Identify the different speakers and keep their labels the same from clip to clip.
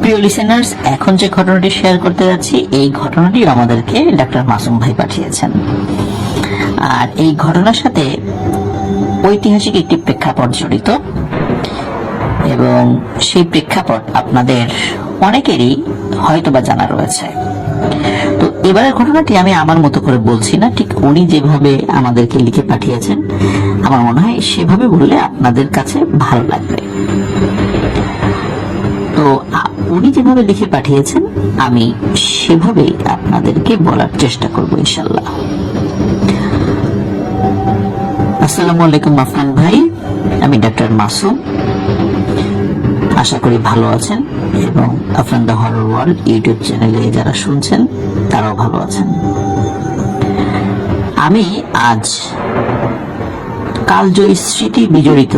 Speaker 1: প্রিয় লিসেনার্স, এখন যে ঘটনাটি শেয়ার করতে যাচ্ছি এই ঘটনাটি আমাদেরকে ডাক্তার মাসুম ভাই পাঠিয়েছেন। আর এই ঘটনার সাথে ঐতিহাসিক একটি প্রেক্ষাপট জড়িত এবং সেই প্রেক্ষাপট আপনাদের অনেকেরই হয়তোবা জানা রয়েছে। তো এবারের ঘটনাটি আমি আমার মতো করে বলছি না, ঠিক উনি যেভাবে আমাদেরকে লিখে পাঠিয়েছেন আমার মনে হয় সেভাবে বললে আপনাদের কাছে ভালো লাগবে। তো উনি যেভাবে লিখে পাঠিয়েছেন আমি সেভাবেই আপনাদেরকে বলার চেষ্টা করব ইনশাল্লাহ। আসসালামু আলাইকুম আফনান ভাই, আমি ডাক্তার মাসুম। আশা করি ভালো আছেন এবং Afnan the horror world YouTube চ্যানেলে যারা শুনছেন তারাও ভালো আছেন। আমি আজ কালজয়ী স্মৃতি বিজড়িত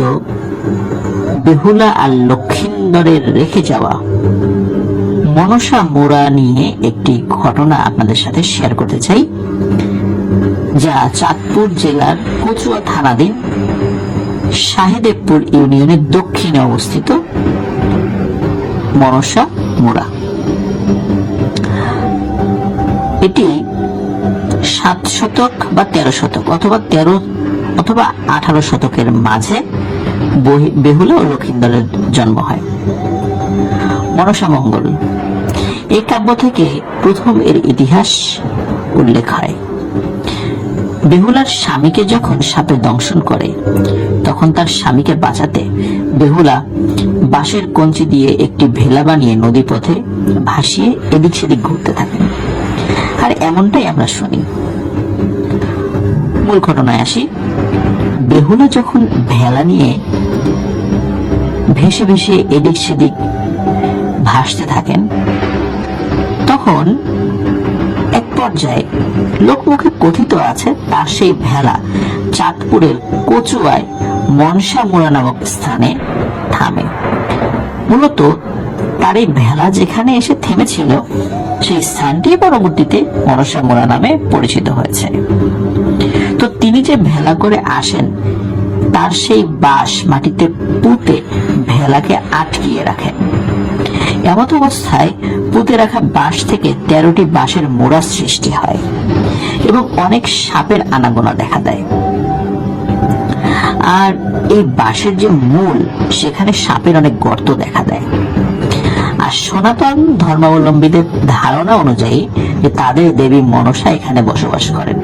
Speaker 1: বেহুলা আর লক্ষিন্দরের রেখে যাওয়া মনসা মোড়া নিয়ে একটি ঘটনা আপনাদের সাথে শেয়ার করতে চাই, যা চাঁদপুর জেলার কচুয়া থানাধীন শাহেদেবপুর ইউনিয়নের দক্ষিণে অবস্থিত মনসা মোড়া। এটি 7 শতক বা 13 শতক অথবা 18 শতকের মাঝে বেহুলা ও লক্ষিন্দরের জন্ম হয়। মনসা মঙ্গল এই কাব্য থেকে প্রথম এর ইতিহাস উল্লেখ হয়। বেহুলার স্বামীকে যখন সাপে দংশন করে তখন তার স্বামীকে বাঁচাতে বেহুলা বাঁশের কঞ্চি দিয়ে একটি ভেলা বানিয়ে নদীপথে ভাসিয়ে এদিক সেদিক ঘুরতে থাকেন। আর এমনটাই আমরা শুনি। মূল ঘটনায় আসি। বেহুলা যখন ভেলা নিয়ে ভেসে ভেসে এদিক সেদিক ভাসতে থাকেন তখন এক পর্যায়ে লোকমুখে কথিত আছে তার সেই ভেলা চাঁদপুরের কচুয়ায় মনসা মোড়া নামক স্থানে থামে। মূলত তার এই ভেলা যেখানে এসে থেমেছিল সেই স্থানটি পরবর্তীতে মনসা মোড়া নামে পরিচিত হয়েছে। তো তিনি যে ভেলা করে আসেন তার সেই বাঁশ মাটিতে পুঁতে ভেলাকে আটকিয়ে রাখেন। এমত অবস্থায় পুঁতে রাখা বাঁশ থেকে 13টি বাঁশের মোড়া সৃষ্টি হয় এবং অনেক সাপের আনাগোনা দেখা দেয়। আর এই বাঁশের যে মূল সেখানে সাপের অনেক গর্ত দেখা দেয়। আর সনাতন ধর্মাবলম্বীদের ধারণা অনুযায়ী যে তাদের দেবী মনসা এখানে বসবাস করেন,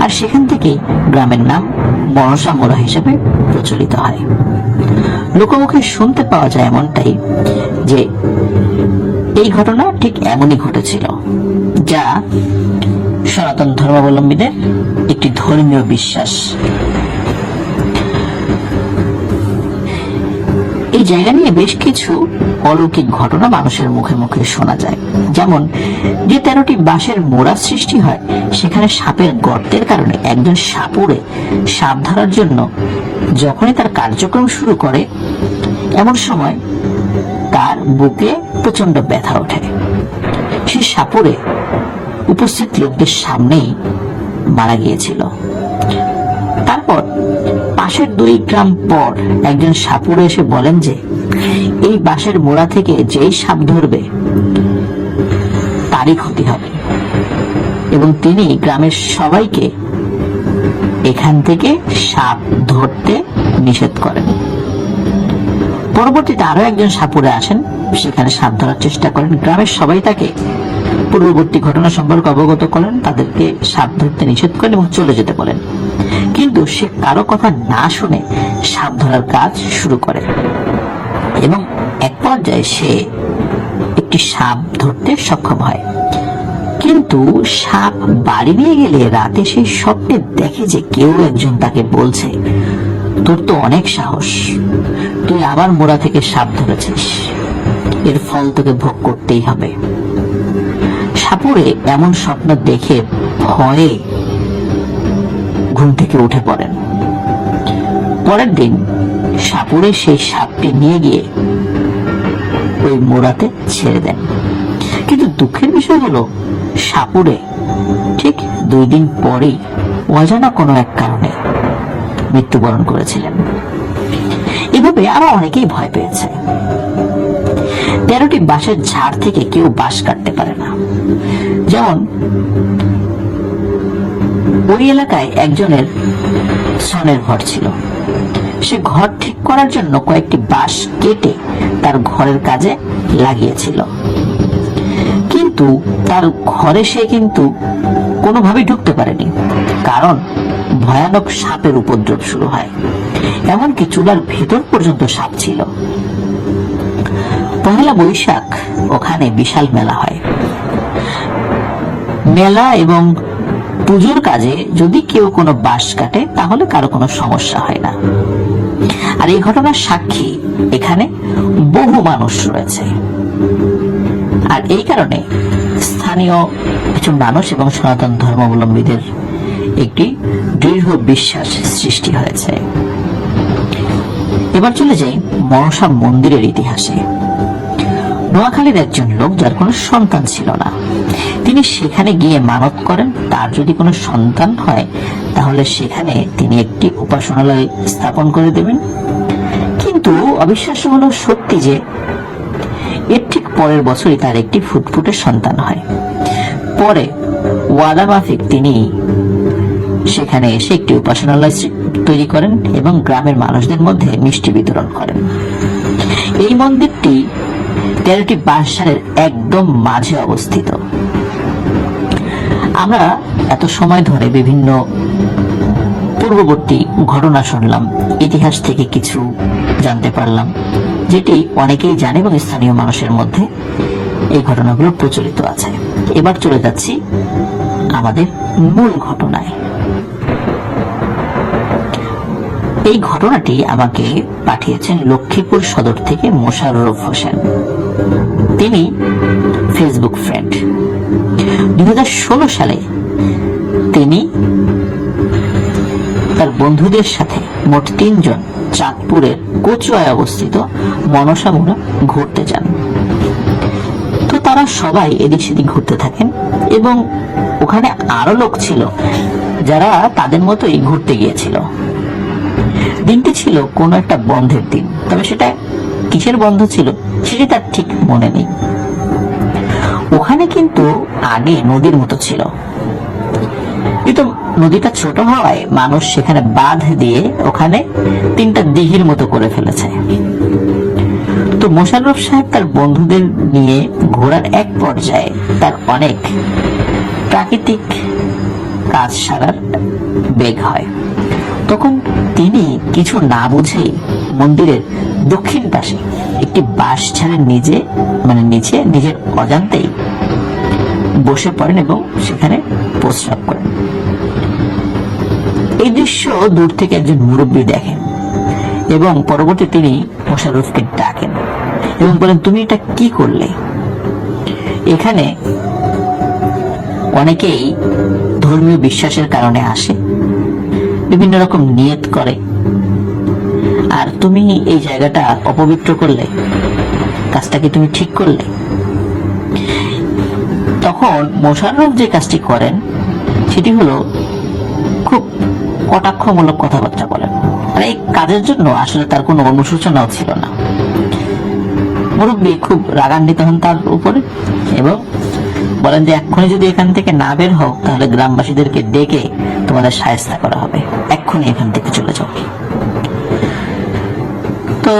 Speaker 1: আর সেখান থেকে গ্রামের নাম মনসা মোড়া হিসেবে প্রচলিত হয়। লোকমুখে শুনতে পাওয়া যায় এমনটাই যে এই ঘটনা ঠিক এমনই ঘটেছিল, যা সনাতন ধর্মাবলম্বীদের একটি ধর্মীয় বিশ্বাস। এই জায়গা নিয়ে বেশ কিছু অলৌকিক ঘটনা মানুষের মুখে মুখে শোনা যায়। যেমন যে 13টি বাঁশের মোড়া সৃষ্টি হয় সেখানে সাপের গর্তের কারণে একজন সাপুড়ে সাপ ধরার জন্য যখনই তার কার্যক্রম শুরু করে এমন সময় তার বুকে প্রচন্ড ব্যথা ওঠে। সে সাপুড়ে উপস্থিত লোকদের সামনেই মারা গিয়েছিল। তারপর পাশের 2 গ্রাম পর একজন সাপুড়ে এসে বলেন যে এই বাঁশের মোড়া থেকে যেই সাপ ধরবে তারই ক্ষতি হবে এবং তিনি গ্রামের সবাইকে এখান থেকে সাপ ধরতে নিষেধ করেন। পরবর্তীতে আরো একজন সাপুড়ে আসেন, সেখানে সাপ ধরার চেষ্টা করেন। গ্রামের সবাই তাকে পূর্ববর্তী ঘটনা সম্পর্কে অবগত করেন, তাদেরকে সাপ ধরতে নিষেধ করেন এবং চলে যেতে বলেন। কিন্তু সে কারো কথা না শুনে সাপ ধরার কাজ শুরু করে এবং এক পর্যায়ে সে একটি সাপ ধরতে সক্ষম হয়। কিন্তু সাপ বাড়ি নিয়ে গেলে রাতে সেই স্বপ্নে দেখে যে কেউ একজন তাকে বলছে, তোর তো অনেক সাহস, তুই আবার মোড়া থেকে সাপ ধরেছিস, এর ফল তোকে ভোগ করতেই হবে। সাপুড়ে এমন স্বপ্ন দেখে ভয়ে ঘুম থেকে উঠে পড়েন। পরের দিন সাপুড়ে সেই সাপটি নিয়ে গিয়ে ওই মোড়াতে ছেড়ে দেন। কিন্তু দুঃখের বিষয় হলো সাপুড়ে ঠিক 2 দিন পরেই অজানা কোনো এক কারণে মৃত্যুবরণ করেছিলেন। এভাবে আরো অনেকেই ভয় পেয়েছে। 13টি বাঁশের ঝাড় থেকে কেউ বাঁশ কাটতে পারে না। যেমন ওই এলাকায় একজনের ছনের ঘর ছিল। সে ঘর ঠিক করার জন্য কয়েকটি বাঁশ কেটে তার ঘরের কাজে লাগিয়েছিল, কিন্তু তার ঘরে সে কিন্তু কোনোভাবেই ঢুকতে পারেনি, কারণ ভয়ানক সাপের উপদ্রব শুরু হয়। এমনকি চুলার ভেতর পর্যন্ত সাপ ছিল। পহেলা বৈশাখ ওখানে বিশাল মেলা হয়। মেলা এবং পুজোর কাজে যদি কেউ কোনো বাঁশ কাটে তাহলে কারো কোনো সমস্যা হয় না। আর এই ঘটনার সাক্ষী এখানে বহু মানুষ রয়েছে। আর এই কারণে স্থানীয় কিছু মানুষ এবং সনাতন ধর্মাবলম্বীদের একটি দৃঢ় বিশ্বাস সৃষ্টি হয়েছে। এবার চলে যাই মনসা মন্দিরের ইতিহাসে। নোয়াখালীর একজন লোক, যার কোনো সন্তান ছিল না, তিনি সেখানে গিয়ে মানত করেন তার যদি কোনো সন্তান হয় তাহলে সেখানে তিনি একটি উপাসনালয় স্থাপন করে দেবেন। কিন্তু অবিশ্বাস্য হলো সত্যি যে এর ঠিক পরের বছরই তার একটি ফুটফুটে সন্তান হয়। পরে ওয়াদা মাফিক তিনি সেখানে এসে একটি উপাসনালয় তৈরি করেন এবং গ্রামের মানুষদের মধ্যে মিষ্টি বিতরণ করেন। এই মন্দিরটি 13টি বাঁশঝাড়ের একদম মাঝে অবস্থিত। আমরা এত সময় ধরে বিভিন্ন পূর্ববর্তী ঘটনা শুনলাম, ইতিহাস থেকে কিছু জানতে পারলাম, যেটি অনেকেই জানে এবং স্থানীয় মানুষের মধ্যে এই ঘটনাগুলো প্রচলিত আছে। এবার চলে যাচ্ছি আমাদের মূল ঘটনায়। এই ঘটনাটি আমাকে পাঠিয়েছেন লক্ষ্মীপুর সদর থেকে মোশাররফ হোসেন। তিনি ফেসবুক ফ্রেন্ড। 2016 সালে তিনি তার বন্ধুদের সাথে মোট 3 জন চাঁদপুরের কচুয়ায় অবস্থিত মনসামুড়া ঘুরতে যান। তো তারা সবাই এদিক সেদিক ঘুরতে থাকেন এবং ওখানে আরো লোক ছিল যারা তাদের মতোই ঘুরতে গিয়েছিল। দিনটি ছিল কোনো একটা বন্ধের দিন, তবে সেটা কিসের বন্ধ ছিল সেটি তার ঠিক মনে নেই। ওখানে কিন্তু আগে নদীর মতো ছিল, কিন্তু নদীটা ছোট হওয়ায় মানুষ সেখানে বাঁধ দিয়ে ওখানে 3টা দিঘির মতো করে ফেলেছে। তো মোশাররফ সাহেব তার বন্ধুদের নিয়ে ঘোরার এক পর্যায়ে তার অনেক প্রাকৃতিক কাজ সারার বেগ হয়। তখন তিনি কিছু না বুঝেই মন্দিরের দক্ষিণ পাশে একটি বাঁশঝাড়ের নিচে নিজের অজান্তেই বসে পড়েন এবং সেখানে প্রস্রাব করেন। এই দৃশ্য দূর থেকে একজন মুরব্বী দেখেন এবং পরবর্তী তিনি মোশাররফকে ডাকেন এবং বলেন, তুমি এটা কি করলে? এখানে অনেকেই ধর্মীয় বিশ্বাসের কারণে আসে, বিভিন্ন রকম নিয়ত করে, আর তুমি এই জায়গাটা অপবিত্র করলে, কাজটা কি তুমি ঠিক করলে? তখন মোশাররফ যে কাজটি করেন সেটি হলো খুব কটাক্ষমূলক কথাবার্তা বলেন। আর এই কাজের জন্য আসলে তার কোনো অনুশোচনাও ছিল না। মুরব্বী খুব রাগান্বিত হন তার উপরে এবং বলেন যে এক্ষুনি যদি এখান থেকে না বের হও তাহলে গ্রামবাসীদেরকে ডেকে তোমাদের শায়েস্তা করা হবে, এক্ষুনি এখান থেকে চলে যাও। তো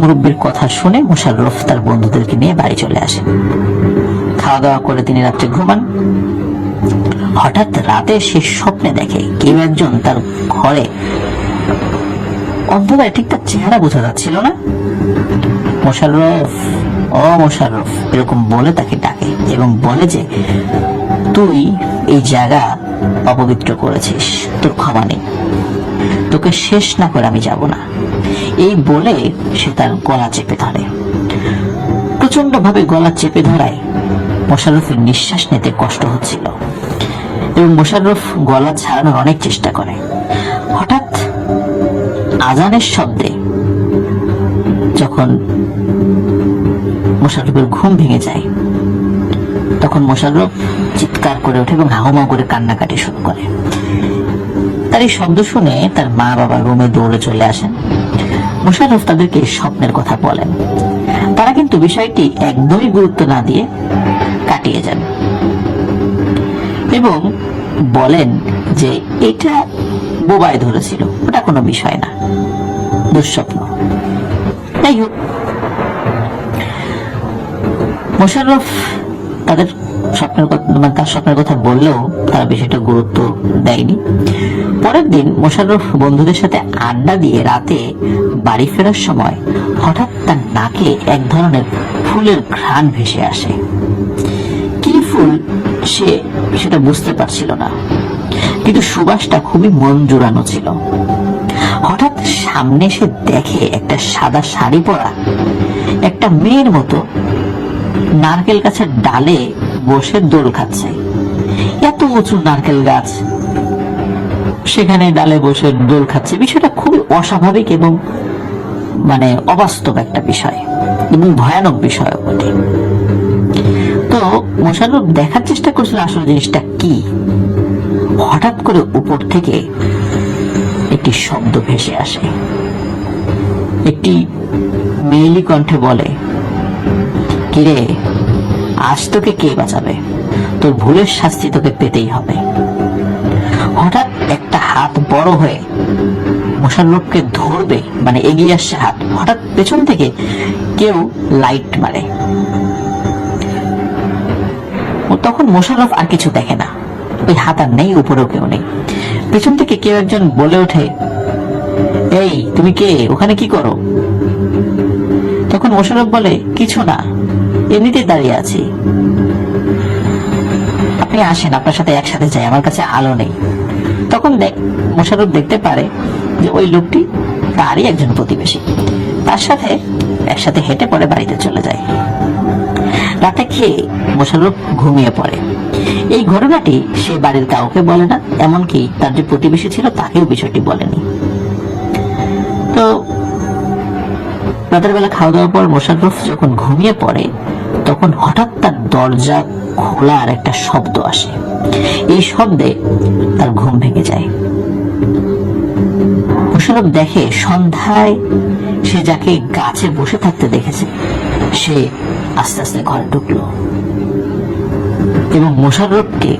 Speaker 1: মুরব্বীর কথা শুনে মোশাররফ তার বন্ধুদেরকে নিয়ে বাড়ি চলে আসে। খাওয়া দাওয়া করে তিনি রাত্রে ঘুমান। হঠাৎ রাতে সে স্বপ্নে দেখে কেউ একজন তার ঘরে, অন্ধকারে ঠিক তার চেহারা বোঝা যাচ্ছিল না। মোশাররফ, ও মোশাররফ এরকম বলে তাকে ডাকে এবং বলে যে তুই এই জায়গা অপবিত্র করেছিস, তোর ক্ষমা নেই, তোকে শেষ না করে আমি যাব না। এই বলে সে তার গলা চেপে ধরে। প্রচন্ড ভাবে গলা চেপে ধরায় মোশাররফের নিঃশ্বাস নিতে কষ্ট হচ্ছিল এবং মোশাররফ গলা ছাড়ানোর অনেক চেষ্টা করে। হঠাৎ আজানের শব্দে যখন মোশাররফের ঘুম ভেঙে যায় তখন মোশাররফ চিৎকার করে ওঠে এবং হাউমাউ করে কান্নাকাটি শুরু করে। তার এই শব্দ শুনে তার মা বাবা রুমে দৌড়ে চলে আসেন। মোশাররফ তাদেরকে স্বপ্নের কথা বলেন। তারা কিন্তু কিন্তু বিষয়টি একদমই গুরুত্ব না দিয়ে কাটিয়ে যান এবং বলেন যে এটা বোবায় ধরেছিল, ওটা কোনো বিষয় না, দুঃস্বপ্ন। যাই হোক, মোশাররফ তাদের স্বপ্নের কথা, মানে তার স্বপ্নের কথা বললেও তারা বিষয়টা গুরুত্ব দেয়নি। পরের দিন মোশাররফ বন্ধুদের সাথে আড্ডা দিয়ে রাতে বাড়ি ফেরার সময় হঠাৎ তার নাকে এক ধরনের ফুলের ঘ্রাণ ভেসে আসে। কি ফুল সে সেটা বুঝতে পারছিল না, কিন্তু সুবাসটা খুবই মন জুড়ানো ছিল। হঠাৎ সামনে সে দেখে একটা সাদা শাড়ি পরা একটা মেয়ের মতো নারকেল গাছের ডালে বসে দোল খাচ্ছে। এত উঁচু নারকেল গাছ, সেখানে ডালে বসে দোল খাচ্ছে, বিষয়টা খুবই অস্বাভাবিক এবং মানে অবাস্তব একটা বিষয় এবং ভয়ানক বিষয় বটে। তো মোশাররফ দেখার চেষ্টা করছিল আসলে জিনিসটা কি। হঠাৎ করে উপর থেকে একটি শব্দ ভেসে আসে, একটি মেয়েলি কণ্ঠে বলে, কিরে, আজ তোকে কে বাঁচাবে? তোর ভুলের শাস্তি তোকে পেতেই হবে। হঠাৎ একটা হাত বড় হয়ে মোশাররফকে ধরবে, মানে এগিয়ে আসছে হাত, হঠাৎ পেছন থেকে কেউ লাইট মারে। তখন মোশাররফ আর কিছু দেখে না, ওই হাত আর নেই, উপরেও কেউ নেই। পেছন থেকে কেউ একজন বলে ওঠে, এই তুমি কে, ওখানে কি করো? তখন মোশাররফ বলে, কিছু না, এমনিতেই দাঁড়িয়ে আছি, আপনি আসেন, আপনার সাথে একসাথে যাই, আমার কাছে আলো নেই। তখন মোশাররফ দেখতে পারে যে ওই লোকটি তারই একজন প্রতিবেশী, তার সাথে একসাথে হেঁটে পড়ে বাড়িতে চলে যায়। রাতে খেয়ে মোশাররফ ঘুমিয়ে পড়ে। এই ঘটনাটি সে বাড়ির কাউকে বলে না, এমনকি তার যে প্রতিবেশী ছিল তাকেও বিষয়টি বলেনি। তো রাতের বেলা খাওয়া দাওয়ার পর মোশাররফ যখন ঘুমিয়ে পড়ে, তখন হঠাৎ তার দরজা খোলার একটা শব্দ আসে। এই শব্দে তার ঘুম ভেঙে যায়। মোশাররফ দেখে সন্ধ্যায় সে যাকে গাছে বসে থাকতে দেখেছে সে আস্তে আস্তে ঘরে ঢুকলো এবং মোশাররফকে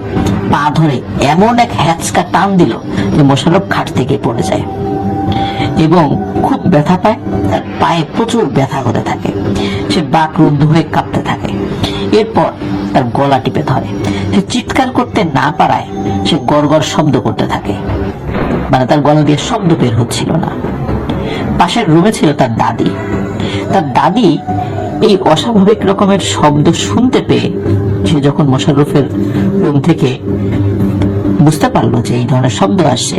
Speaker 1: পা ধরে এমন এক হ্যাচকা টান দিল যে মোশাররফ খাট থেকে পড়ে যায় এবং খুব ব্যথা পায়, তার পায়ে প্রচুর ব্যথা হতে থাকে, সে বাক রুদ্ধ হয়ে কাঁপতে থাকে। এরপর তার গলা টিপে ধরে, সে চিৎকার করতে না পারায় সে গড়গড় শব্দ করতে থাকে, মানে তার গলা দিয়ে শব্দ বের হচ্ছিল না। পাশের রুমে ছিল তার দাদি। তার দাদি এই অস্বাভাবিক রকমের শব্দ শুনতে পেয়ে সে যখন মোশাররফের রুম থেকে বুঝতে পারলো যে এই ধরনের শব্দ আসছে,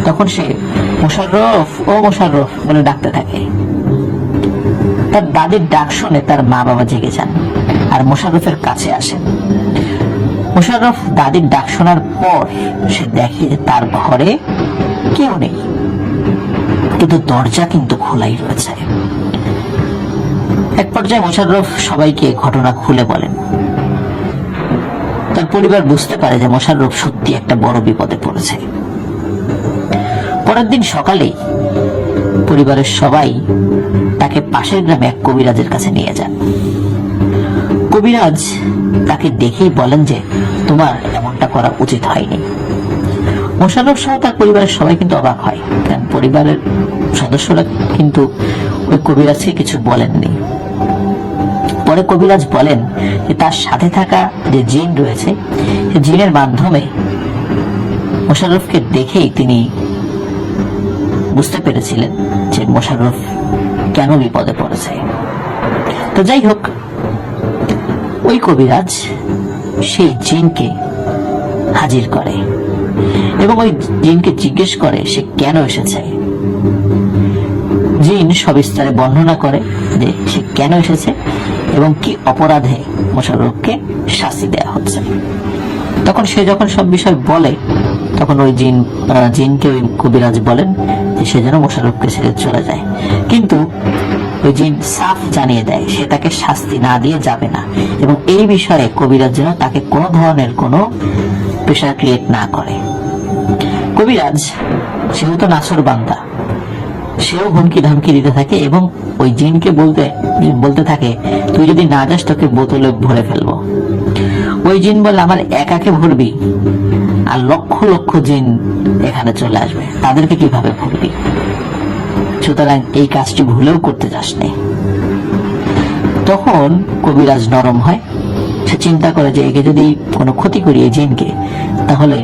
Speaker 1: তখন সে মোশাররফ, ও মোশাররফ বলে ডাকতে থাকে। তার দাদির ডাক শুনে তার মা বাবা জেগে যান আর মোশাররফের কাছে আসেন। মোশাররফ দাদির ডাক শোনার পর সে দেখে যে তার ঘরে কেউ নেই, কিন্তু দরজা কিন্তু খোলাই রয়েছে। এক পর্যায়ে মোশাররফ সবাইকে ঘটনা খুলে বলেন। তার পরিবার বুঝতে পারে যে মোশাররফ সত্যি একটা বড় বিপদে পড়েছে। পরের দিন সকালেই পরিবারের সবাই তাকে পাশের গ্রামে এক কবিরাজের কাছে নিয়ে যান। কবিরাজ তাকে দেখেই বলেন যে তোমার এমনটা করা উচিত হয়নি। মোশাররফ সহ তার পরিবারের সবাই কিন্তু অবাক হয়, কারণ পরিবারের সদস্যরা কিন্তু ওই কবিরাজকে কিছু বলেননি। পরে কবিরাজ বলেন যে তার সাথে থাকা যে জিন রয়েছে, সে জিনের মাধ্যমে মোশাররফকে দেখেই তিনি বুঝতে পেরেছিলেন যে মোশাররফ কেন বিপদে পড়েছে। তো যাই হোক, ওই কবিরাজ সেই জিনকে হাজির করে এবং ওই জিনকে জিজ্ঞেস করে সে কেন এসেছে। জিন সবিস্তারে বর্ণনা করে যে সে কেন এসেছে এবং কি অপরাধে মোশাররফকে শাস্তি দেওয়া হচ্ছে। তখন সে যখন সব বিষয় বলে, তখন ওই জিনকে ওই কবিরাজ বলেন যে সে যেন মোশাররফকে ছেড়ে চলে যায়, কিন্তু ওই জিন সাফ জানিয়ে দেয় সে তাকে শাস্তি না দিয়ে যাবে না এবং এই বিষয়ে কবিরাজ যেন তাকে কোনো ধরনের কোনো প্রেশার ক্রিয়েট না করে। কবিরাজ যেহেতু নাছর বান্দা, সেও হুমকি ধামকি দিতে থাকে এবং ওই জিনকে বলতে থাকে, তুই যদি না যাস তোকে বোতলে ভরে ফেলবো। ওই জিন বলে, আমার একাকে ভরবি আর লক্ষ লক্ষ জিন এখানে চলে আসবে, তাদেরকে কিভাবে ভরবি? সুতরাং এই কাজটি ভুলেও করতে যাস না। তখন কবিরাজ নরম হয়, সে চিন্তা করে যে একে যদি কোনো ক্ষতি করি এই জিনকে, তাহলে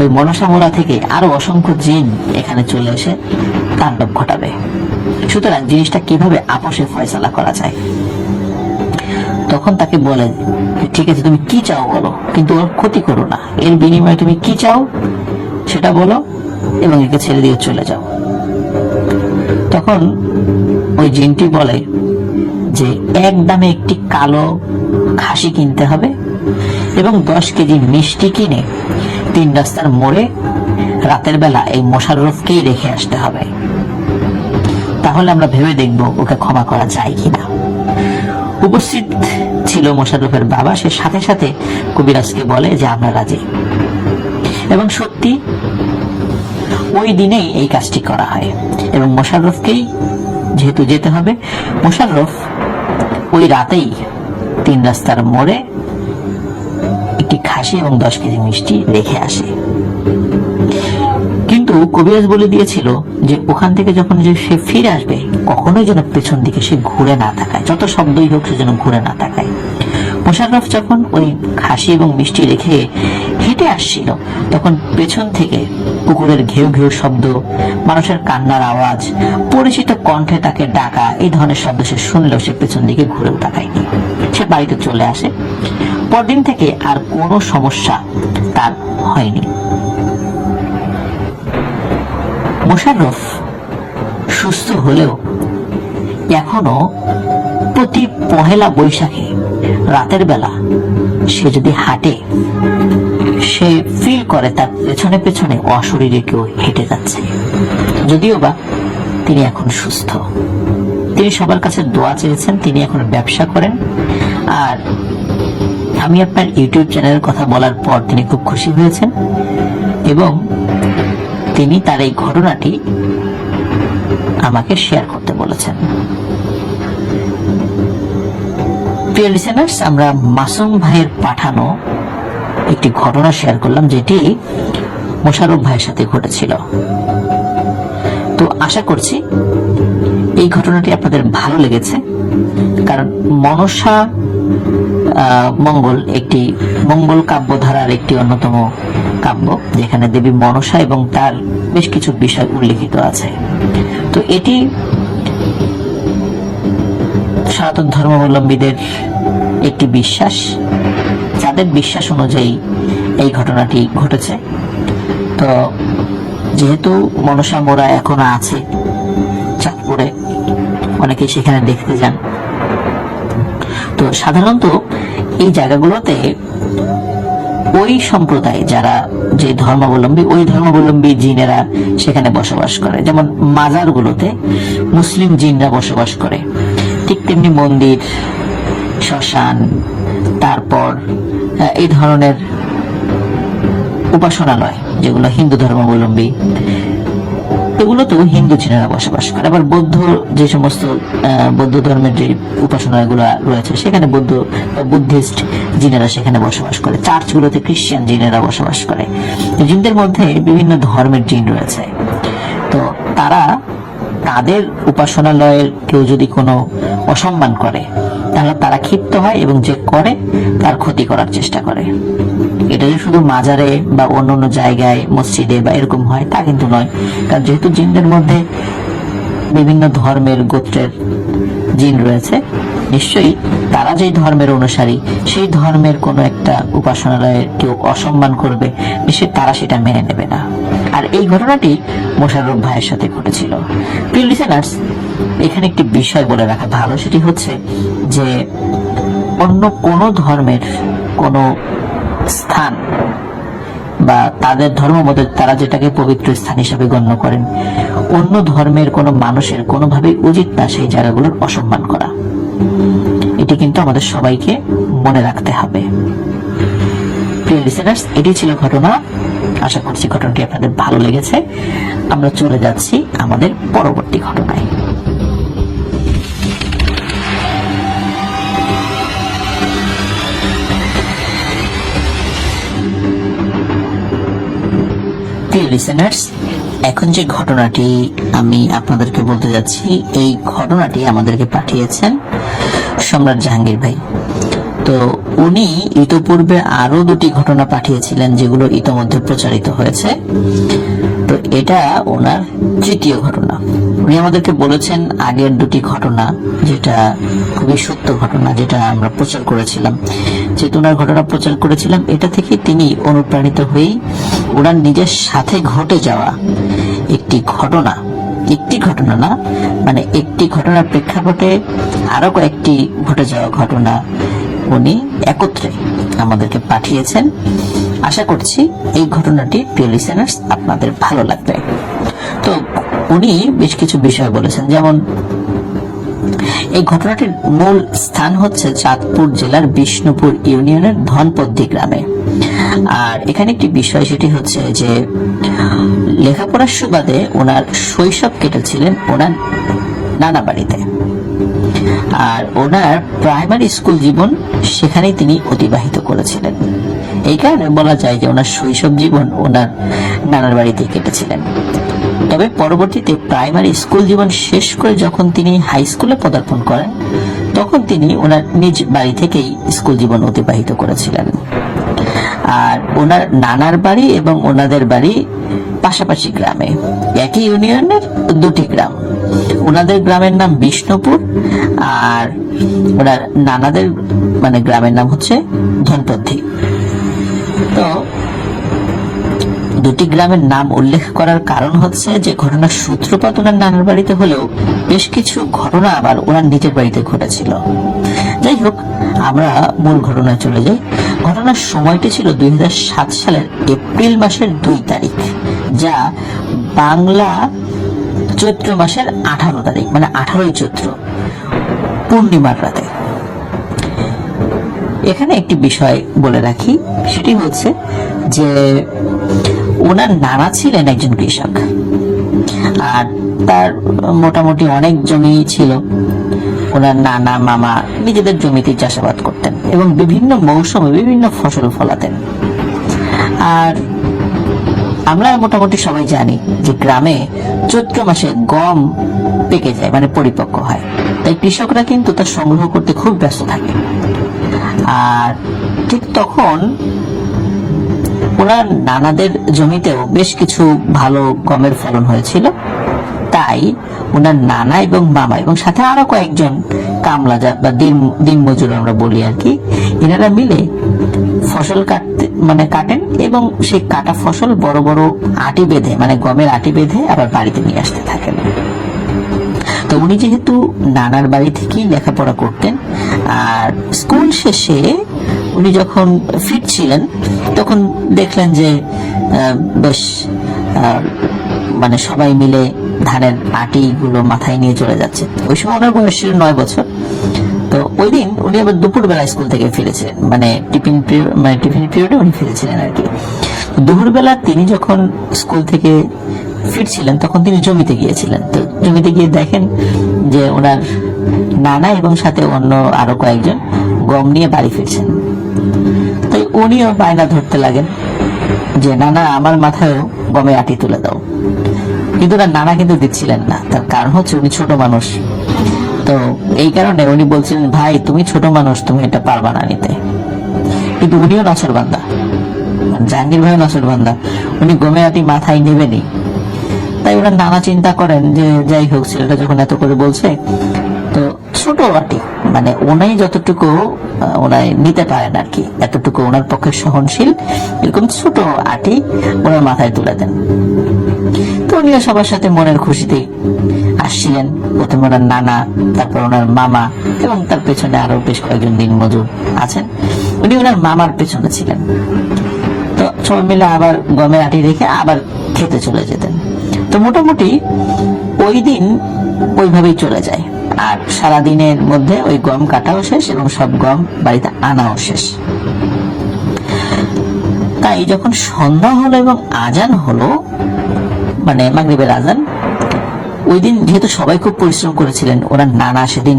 Speaker 1: ওই মনসা মোড়া থেকে আরো অসংখ্য জিন এখানে চলে এসে তাণ্ডব ঘটাবে। সুতরাং জিনিসটা কিভাবে আপোষে ফয়সালা করা যায়। তখন তাকে বলে, ঠিক আছে তুমি কি চাও বলো, কিন্তু ওর ক্ষতি করো না, এর বিনিময়ে তুমি কি চাও সেটা বলো এবং একে ছেড়ে দিয়ে চলে যাও। তখন ওই জিনটি বলে যে এক দামে একটি কালো খাসি কিনতে হবে এবং 10 কেজি মিষ্টি কিনে 3 রাস্তার মোড়ে রাতের বেলা এই মোশাররফকেই রেখে আসতে হবে, তাহলে আমরা ভেবে দেখব ওকে ক্ষমা করা যায় কিনা। উপস্থিত ছিল মোশাররফের বাবা, সে সাথে সাথে কবিরাজকে বলে যে আমরা রাজি। এবং সত্যি ওই দিনেই এই কাজটি করা হয় এবং মোশাররফকেই যেহেতু যেতে হবে, মোশাররফ ওই রাতেই 3 রাস্তার মোড়ে একটি খাসি এবং 10 কেজি মিষ্টি রেখে আসে। কিন্তু কবিরাজ বলে দিয়েছিল যে ওখান থেকে যখন যে সে ফিরে আসবে কখনোই যেন পেছন দিকে সে ঘুরে না তাকায়, যত শব্দই হোক সে যেন ঘুরে না তাকায়। মোশাররফ যখন ওই খাসি এবং মিষ্টি রেখে হেঁটে আসছিল, তখন পেছন থেকে কুকুরের ঘেউ ঘেউ শব্দ, মানুষের কান্নার আওয়াজ, পরিচিত কণ্ঠে তাকে ডাকা, এই ধরনের শব্দ সে শুনলেও সে পেছন দিকে ঘুরেও তাকায়নি। সে বাড়িতে চলে আসে। পরদিন থেকে আর কোনো সমস্যা তার হয়নি। মোশাররফ সুস্থ হলেও এখনো প্রতি পহেলা বৈশাখে রাতের বেলা সে যদি হাঁটে, সে ফিল করে তার পেছনে পেছনে অশরীরে কেউ হেঁটে যাচ্ছে। যদিও বা তিনি এখন সুস্থ, তিনি সবার কাছে দোয়া চেয়েছেন, তিনি এখন ব্যবসা করেন। আর আমি আপনার ইউটিউব চ্যানেলের কথা বলার পর তিনি খুব খুশি হয়েছেন এবং তিনি তার এই ঘটনাটি আমাকে শেয়ার করতে বলেছেন। প্রিয় লিসেনার্স, আমরা মাসুম ভাইয়ের পাঠানো একটি ঘটনা শেয়ার করলাম যেটি মোশাররফ ভাইয়ের সাথে ঘটেছিল। তো আশা করছি এই ঘটনাটি আপনাদের ভালো লেগেছে, কারণ মনসা মঙ্গল একটি মঙ্গল কাব্য ধারার একটি অন্যতম কাব্য, যেখানে দেবী মনসা এবং তার বেশ কিছু বিষয় উল্লেখিত আছে। তো এটি সনাতন ধর্মাবলম্বীদের একটি বিশ্বাস, যাদের বিশ্বাস অনুযায়ী এই ঘটনাটি ঘটেছে। তো যেহেতু মনসা মোড়া এখনো আছে চাঁদপুরে, অনেকে সেখানে দেখতে যান। তো সাধারণত এই জায়গাগুলোতে ওই সম্প্রদায় যারা যে ধর্মাবলম্বী, ওই ধর্মাবলম্বী জিনেরা সেখানে বসবাস করে। যেমন মাজারগুলোতে মুসলিম জিনরা বসবাস করে, ঠিক তেমনি মন্দির, শ্মশান, তারপর এই ধরনের উপাসনালয় যেগুলো হিন্দু ধর্মাবলম্বী, এগুলোতেও হিন্দু জিনেরা বসবাস করে। আবার বৌদ্ধ যে সমস্ত বৌদ্ধ ধর্মের যে উপাসনালয়গুলো রয়েছে সেখানে বুদ্ধিস্ট জিনেরা সেখানে বসবাস করে। চার্চগুলোতে খ্রিস্টান জিনেরা বসবাস করে। জিনদের মধ্যে বিভিন্ন ধর্মের জিন রয়েছে। তো তারা তাদের উপাসনালয়ের কেউ যদি কোনো অসম্মান করে, তাহলে তারা ক্ষিপ্ত হয় এবং যে করে তার ক্ষতি করার চেষ্টা করে। এটা যে শুধু মাজারে বা অন্য অন্য জায়গায় মসজিদে বা এরকম হয় তা কিন্তু নয়, কারণ যেহেতু জিনদের মধ্যে বিভিন্ন ধর্মের গোত্রের জিন রয়েছে, নিশ্চয়ই তারা যেই ধর্মের অনুসারী, সেই ধর্মের কোনো একটা উপাসনালয়ে কেউ অসম্মান করবে, নিশ্চয়ই তারা সেটা মেনে নেবে না। আর এই ঘটনাটি মোশাররফ ভাইয়ের সাথে ঘটেছিল। প্রিয় লিসেনার্স, এখানে একটি বিষয় বলে রাখা ভালো, সেটি হচ্ছে যে অন্য কোন ধর্মের কোন স্থান বা তাদের ধর্ম মতে তারা যেটাকে পবিত্র স্থান হিসেবে গণ্য করেন, অন্য ধর্মের কোন মানুষের কোনোভাবেই উচিত না সেই জায়গাগুলোর অসম্মান করা। এটি কিন্তু আমাদের সবাইকে মনে রাখতে হবে। প্রিয় লিসেনার্স, এটি ছিল ঘটনা। আশা করছি ঘটনাটি আপনাদের ভালো লেগেছে। আমরা চলে যাচ্ছি আমাদের পরবর্তী ঘটনায়। প্রিয় লিসেনার্স, এখন যে ঘটনাটি আমি আপনাদেরকে বলতে যাচ্ছি, এই ঘটনাটি আমাদেরকে পাঠিয়েছেন সম্রাট জাহাঙ্গীর ভাই। তো উনি ইতোপূর্বে আরো দুটি ঘটনা পাঠিয়েছিলেন যেগুলো ইতোমধ্যে প্রচারিত হয়েছে। তো এটা ওনার তৃতীয় ঘটনা। উনি আমাদেরকে বলেছেন আগের দুটি ঘটনা, যেটা খুবই সত্য ঘটনা, যেটা আমরা প্রচার করেছিলাম, যেহেতু ওনার ঘটনা প্রচার করেছিলাম, এটা থেকে তিনি অনুপ্রাণিত হয়েই ওনার নিজের সাথে ঘটে যাওয়া একটি ঘটনা না, মানে একটি ঘটনার প্রেক্ষাপটে আরো কয়েকটি ঘটে যাওয়া ঘটনা উনি একত্রে আমাদেরকে পাঠিয়েছেন। আশা করছি এই ঘটনাটি প্রিয় লিসেনার্স আপনাদের ভালো লাগবে। তো উনি বেশ কিছু বিষয় বলেছেন, যেমন এই ঘটনাটির মূল স্থান হচ্ছে চাঁদপুর জেলার বিষ্ণুপুর ইউনিয়নের ধনপদ্দি গ্রামে। আর এখানে একটি বিষয়, সেটি হচ্ছে যে লেখাপড়ার সুবাদে ওনার শৈশব কেটেছিলেন ওনার নানা বাড়িতে, আর ওনার প্রাইমারি স্কুল জীবন সেখানেই তিনি অতিবাহিত করেছিলেন। এই কারণে বলা যায় যে ওনার শৈশব জীবন ওনার নানার বাড়িতে কেটেছিলেন। তবে পরবর্তীতে প্রাইমারি স্কুল জীবন শেষ করে যখন তিনি হাই স্কুলে পদার্পণ করেন, তখন তিনি ওনার নিজ বাড়ি থেকেই স্কুল জীবন অতিবাহিত করেছিলেন। আর ওনার নানার বাড়ি এবং ওনাদের বাড়ি পাশাপাশি গ্রামে, একই ইউনিয়নের দুটি গ্রাম। ওনাদের গ্রামের নাম বিষ্ণুপুর, আর ওনার নানাদের মানে গ্রামের নাম হচ্ছে ধনপদ্দি। তো দুটি গ্রামের নাম উল্লেখ করার কারণ হচ্ছে যে ঘটনার সূত্রপাত ওনার নানার বাড়িতে হলেও বেশ কিছু ঘটনা আবার ওনার নিজের বাড়িতে ঘটেছিল। যাই হোক, আমরা মূল ঘটনায় চলে যাই। ঘটনার সময়টি ছিল 2007 সালের এপ্রিল মাসের 2 তারিখ, যা বাংলা চৈত্র মাসের 18 তারিখ, মানে 18ই চৈত্র, পূর্ণিমার রাতে। এখানে একটি বিষয় বলে রাখি, সেটি হচ্ছে যে ওনার নানা ছিলেন একজন কৃষক, আর তার মোটামুটি অনেক জমি ছিল। ওনার নানা মামা নিজেদের জমিতে চাষাবাদ করতেন এবং বিভিন্ন মৌসুমে বিভিন্ন ফসল ফলাতেন। আর আমরা মোটামুটি সবাই জানি যে গ্রামে চৈত্র মাসে গম পেকে যায়, মানে পরিপক্ক হয়, তাই কৃষকরা কিন্তু তা সংগ্রহ করতে খুব ব্যস্ত থাকে। আর ঠিক তখন ওনার নানাদের জমিতেও বেশ কিছু ভালো গমের ফলন হয়েছিল। তাই ওনার নানা এবং মামা এবং সাথে আরো কয়েকজন কামলা বা দিন মজুর আমরা বলি আর কি, এনারা মিলে ফসল কাটেন এবং সেই কাটা ফসল বড় বড় আটি বেঁধে, মানে গমের আটি বেঁধে আবার বাড়িতে নিয়ে আসতে থাকেন। তো উনি যেহেতু নানার বাড়ি থেকেই লেখাপড়া করতেন, আর স্কুল শেষে উনি যখন ফিরছিলেন তখন দেখলেন যে বেশ মানে সবাই মিলে ধানের আটি গুলো মাথায় নিয়ে চলে যাচ্ছে। ওই সময় ওনার বয়স ছিল 9 বছর। তো ওই দিন উনি আবার দুপুরবেলা স্কুল থেকে ফিরেছিলেন, মানে টিফিন পিরিয়ডে উনি ফিরেছিলেন আর কি। দুপুরবেলা তিনি যখন স্কুল থেকে ফিরছিলেন তখন তিনি জমিতে গিয়েছিলেন। তো জমিতে গিয়ে দেখেন যে ওনার নানা এবং সাথে অন্য আরো কয়েকজন গম নিয়ে বাড়ি ফিরছেন। তাই উনিও বায়না ধরতে লাগেন যে নানা, আমার মাথায়ও গমে আটি তুলে দাও। কিন্তু তার নানা কিন্তু দিচ্ছিলেন না। তার কারণ হচ্ছে উনি ছোট মানুষ। তো এই কারণে উনি বলছিলেন, ভাই তুমি ছোট মানুষ, তুমি এটা পারবা না নিতে। কিন্তু উনিও নাছরবান্দা, জাহাঙ্গীর ভাই নাছরবান্দা, উনি গমে আটি মাথায় নেবেনি। তাই ওরা নানা চিন্তা করেন যে যাই হোক, ছেলেটা যখন এত করে বলছে, তো ছোট আটি, মানে ওনাই যতটুকু ওনাই নিতে পারেন আর কি, এতটুকু ওনার পক্ষে সহনশীল, এরকম ছোট আটি ওনার মাথায় তুলে দেন। তো উনিও সবার সাথে মনের খুশিতে আসছিলেন। প্রথমে ওনার নানা, তারপর ওনার মামা এবং তার পেছনে আরো বেশ কয়েকজন দিনমজুর আছেন। উনি ওনার মামার পেছনে ছিলেন। তো সবাই মিলে আবার গমের আটি রেখে আবার খেতে চলে যেতেন। তো মোটামুটি ওই দিন ওইভাবেই চলে যায়। আর সারাদিনের মধ্যে ওই গম কাটাও শেষ এবং সব গম বাড়িতে আনাও শেষ। তাই যখন সন্ধ্যা হলো এবং আজান হলো, মানে মাগরিবের আজান, ওই দিন যেহেতু সবাই খুব পরিশ্রম করেছিলেন, ওনার নানা সেদিন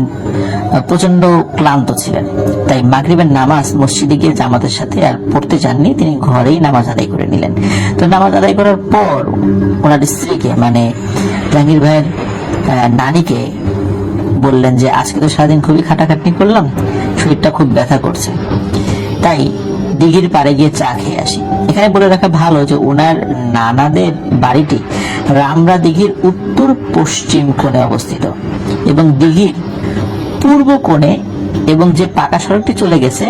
Speaker 1: প্রচন্ড ক্লান্ত ছিলেন, তাই মাগরিবের নামাজ মসজিদে গিয়ে জামাতের সাথে আর পড়তে যাননি, তিনি ঘরেই নামাজ আদায় করে নিলেন। তো নামাজ আদায় করার পর ওনার স্ত্রীকে, মানে জাহাঙ্গীর ভাইয়ের নানিকে বললেন যে আজকে তো সারাদিন খুবই খাটাখাটনি করলাম, শরীরটা খুব ব্যথা করছে, তাই দিঘির পাড়ে গিয়ে চা খেয়ে আসি। এখানে বলে রাখা ভালো যে ওনার নানাদের বাড়িটি রামরা দিঘির উত্তর পশ্চিম কোণে অবস্থিত এবং দিঘির পূর্ব কোণে, এবং যে পাকা সড়কটি চলে গেছে,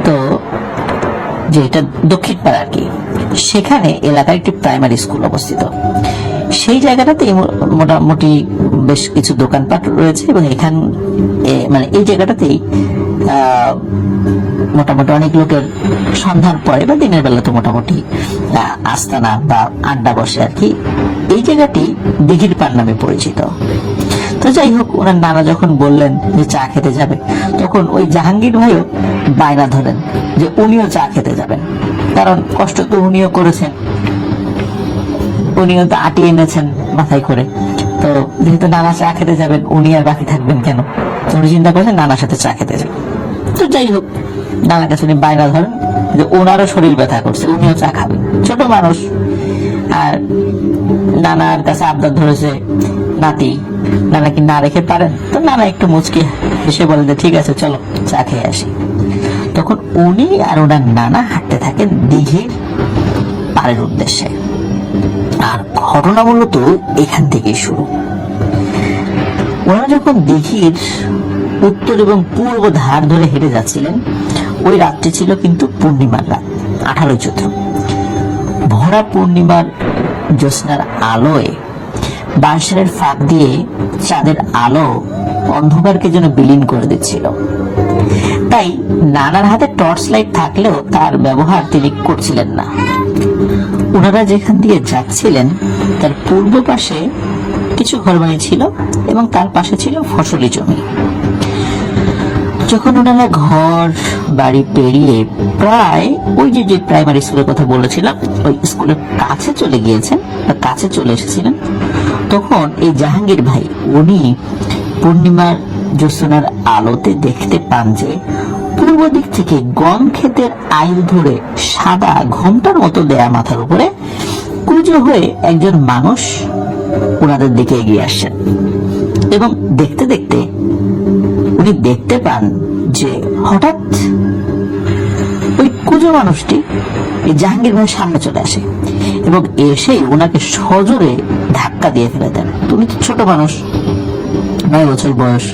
Speaker 1: তো যেটা দক্ষিণ পাড়া আর কি, সেখানে এলাকার একটি প্রাইমারি স্কুল অবস্থিত। সেই জায়গাটাতে মোটামুটি বেশ কিছু দোকানপাট রয়েছে এবং এখান মানে এই জায়গাটাতেই মোটামুটি অনেক লোকের সন্ধান পড়ে বা দিনের বেলা তো মোটামুটি আস্তানা বা আড্ডা বসে আর কি। এই জায়গাটি দিঘির পাড় নামে পরিচিত। তো যাই হোক, ওনার নানা যখন বললেন যে চা খেতে যাবে, তখন ওই জাহাঙ্গীর ভাইও বায়না ধরেন যে উনিও চা খেতে যাবেন, কারণ কষ্ট তো উনিও করেছেন, উনিও তো আটি এনেছেন মাথায় করে। তো যেহেতু নানা চা খেতে যাবেন, উনি আর বাকি থাকবেন কেন? উনি চিন্তা করছেন নানার সাথে চা খেতে যাবেন। তো যাই হোক, নানার কাছে উনি বায়না ধরেন যে ওনারও শরীর ব্যথা করছে, উনিও চা খাবেন, ছোট মানুষ। আর নানার কাছে আবদার ধরেছে নাতি, নানা কি না রেখে পারেন? তো নানা একটু মুচকি হেসে বলেন যে ঠিক আছে চলো চা খেয়ে আসি। তখন উনি আর ওনার নানা হাঁটতে থাকেন দিঘির পাড়ের উদ্দেশ্যে। আর ঘটনা মূলত এখান থেকেই শুরু। ওনারা যখন দিঘির উত্তর এবং পূর্ব ধার ধরে হেঁটে যাচ্ছিলেন, ওই রাতটি ছিল কিন্তু পূর্ণিমার রাত, 18 চৈত্র। ভরা পূর্ণিমার জ্যোৎস্নার আলোয় বাঁশের ফাঁক দিয়ে চাঁদের আলো অন্ধকারকে যেন বিলীন করে দিচ্ছিল। তাই নানার হাতে টর্চ লাইট থাকলেও তার ব্যবহার তিনি করছিলেন না। ওনারা যেখান দিয়ে যাচ্ছিলেন তার পূর্ব পাশে কিছু ঘরবাড়ি ছিল এবং তার পাশে ছিল ফসলি জমি। যখন ওনারা ঘর বাড়ি পেরিয়ে প্রায় ওই যে প্রাইমারি স্কুলের কথা বলেছিলাম, ওই স্কুলের কাছে চলে গিয়েছেন বা কাছে চলে এসেছিলেন, তখন এই জাহাঙ্গীর ভাই উনি পূর্ণিমার জ্যোৎস্নার আলোতে দেখতে পান যে পূর্ব দিক থেকে গম ক্ষেতের আইল ধরে সাদা ঘোমটার মতো দেয়া মাথার উপরে কুঁজো হয়ে একজন মানুষ ওনাদের দিকে এগিয়ে আসছেন। এবং দেখতে দেখতে উনি দেখতে পান যে হঠাৎ ওই কুঁজো মানুষটি এই জাহাঙ্গীর ভাইয়ের সামনে চলে আসে এবং এসেই ওনাকে সজোরে ধাক্কা দিয়ে ফেলে দেন। উনি তো ছোট মানুষ, 9 বছর বয়স।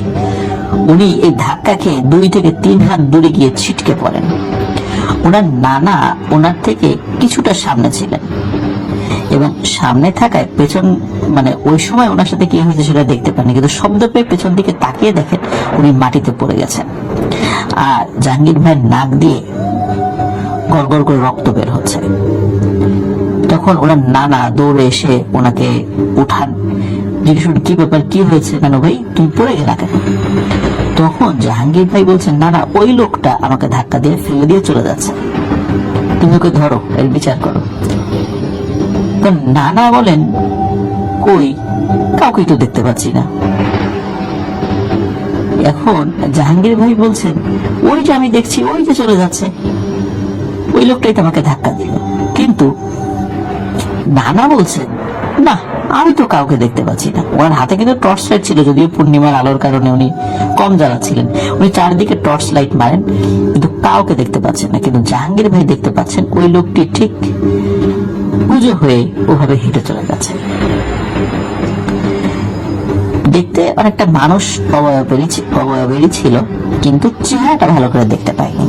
Speaker 1: উনি এই ধাক্কা খেয়ে 2 থেকে 3 হাত দূরে গিয়ে ছিটকে পড়েন। ওনার নানা ওনার থেকে কিছুটা সামনে ছিলেন এবং সামনে থাকায় পেছন, মানে ওই সময় ওনার সাথে কি হয়েছে সেটা দেখতে পাননি, কিন্তু শব্দ পেয়ে পেছন দিকে তাকিয়ে দেখেন উনি মাটিতে পড়ে গেছেন আর জাহাঙ্গীর ভাইয়ের নাক দিয়ে গড়গড় করে রক্ত বের হচ্ছে। তখন ওনার নানা দৌড়ে এসে ওনাকে উঠান, জিজ্ঞেস করেন কি ব্যাপার, কি হয়েছে, কেন ভাই তুমি পড়ে গেলা কেন? তখন জাহাঙ্গীর ভাই বলছেন, নানা ওই লোকটা আমাকে ধাক্কা দিয়ে ফেলে দিয়ে চলে যাচ্ছে, তুমি ওকে ধরো, এর বিচার করো। তো নানা বলেন, কই, কাউকে তো দেখতে পাচ্ছি না। এখন জাহাঙ্গীর ভাই বলছেন, ওই যে আমি দেখছি, ওই যে চলে যাচ্ছে, ওই লোকটাই তো আমাকে ধাক্কা দিল। কিন্তু নানা বলছেন, না আমি তো কাউকে দেখতে পাচ্ছি না। ওনার হাতে কিন্তু টর্চ লাইট ছিল, যদিও পূর্ণিমার আলোর কারণে উনি কম জ্বালাচ্ছিলেন। উনি চারদিকে টর্চ লাইট মারেন কিন্তু কাউকে দেখতে পাচ্ছেন না। কিন্তু জাহাঙ্গীর ভাই দেখতে পাচ্ছেন ওই লোকটি ঠিক পুজো হয়ে ওভাবে হেঁটে চলে গেছে। দেখতে অনেকটা মানুষ অবয়বেরই ছিল, কিন্তু চেহারাটা ভালো করে দেখতে পাইনি।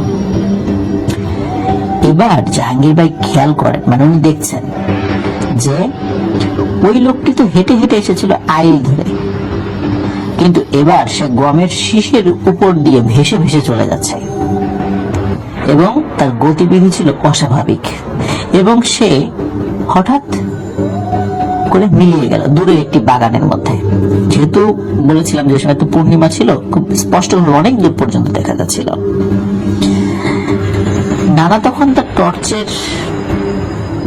Speaker 1: এবার জাহাঙ্গীর ভাই খেয়াল করেন, মানে উনি দেখছেন যে ওই লোকটি তো হেঁটে হেঁটে এসেছিল আইল ধরে, কিন্তু এবার সে গমের শীষের উপর দিয়ে ভেসে ভেসে চলে যাচ্ছে এবং তার গতিবিধি ছিল অস্বাভাবিক এবং সে হঠাৎ করে মিলিয়ে গেল দূরে একটি বাগানের মধ্যে। যেহেতু বলেছিলাম যে সময় তো পূর্ণিমা ছিল, খুব স্পষ্ট অনেক দূর পর্যন্ত দেখা যাচ্ছিল। নানা তখন তার টর্চের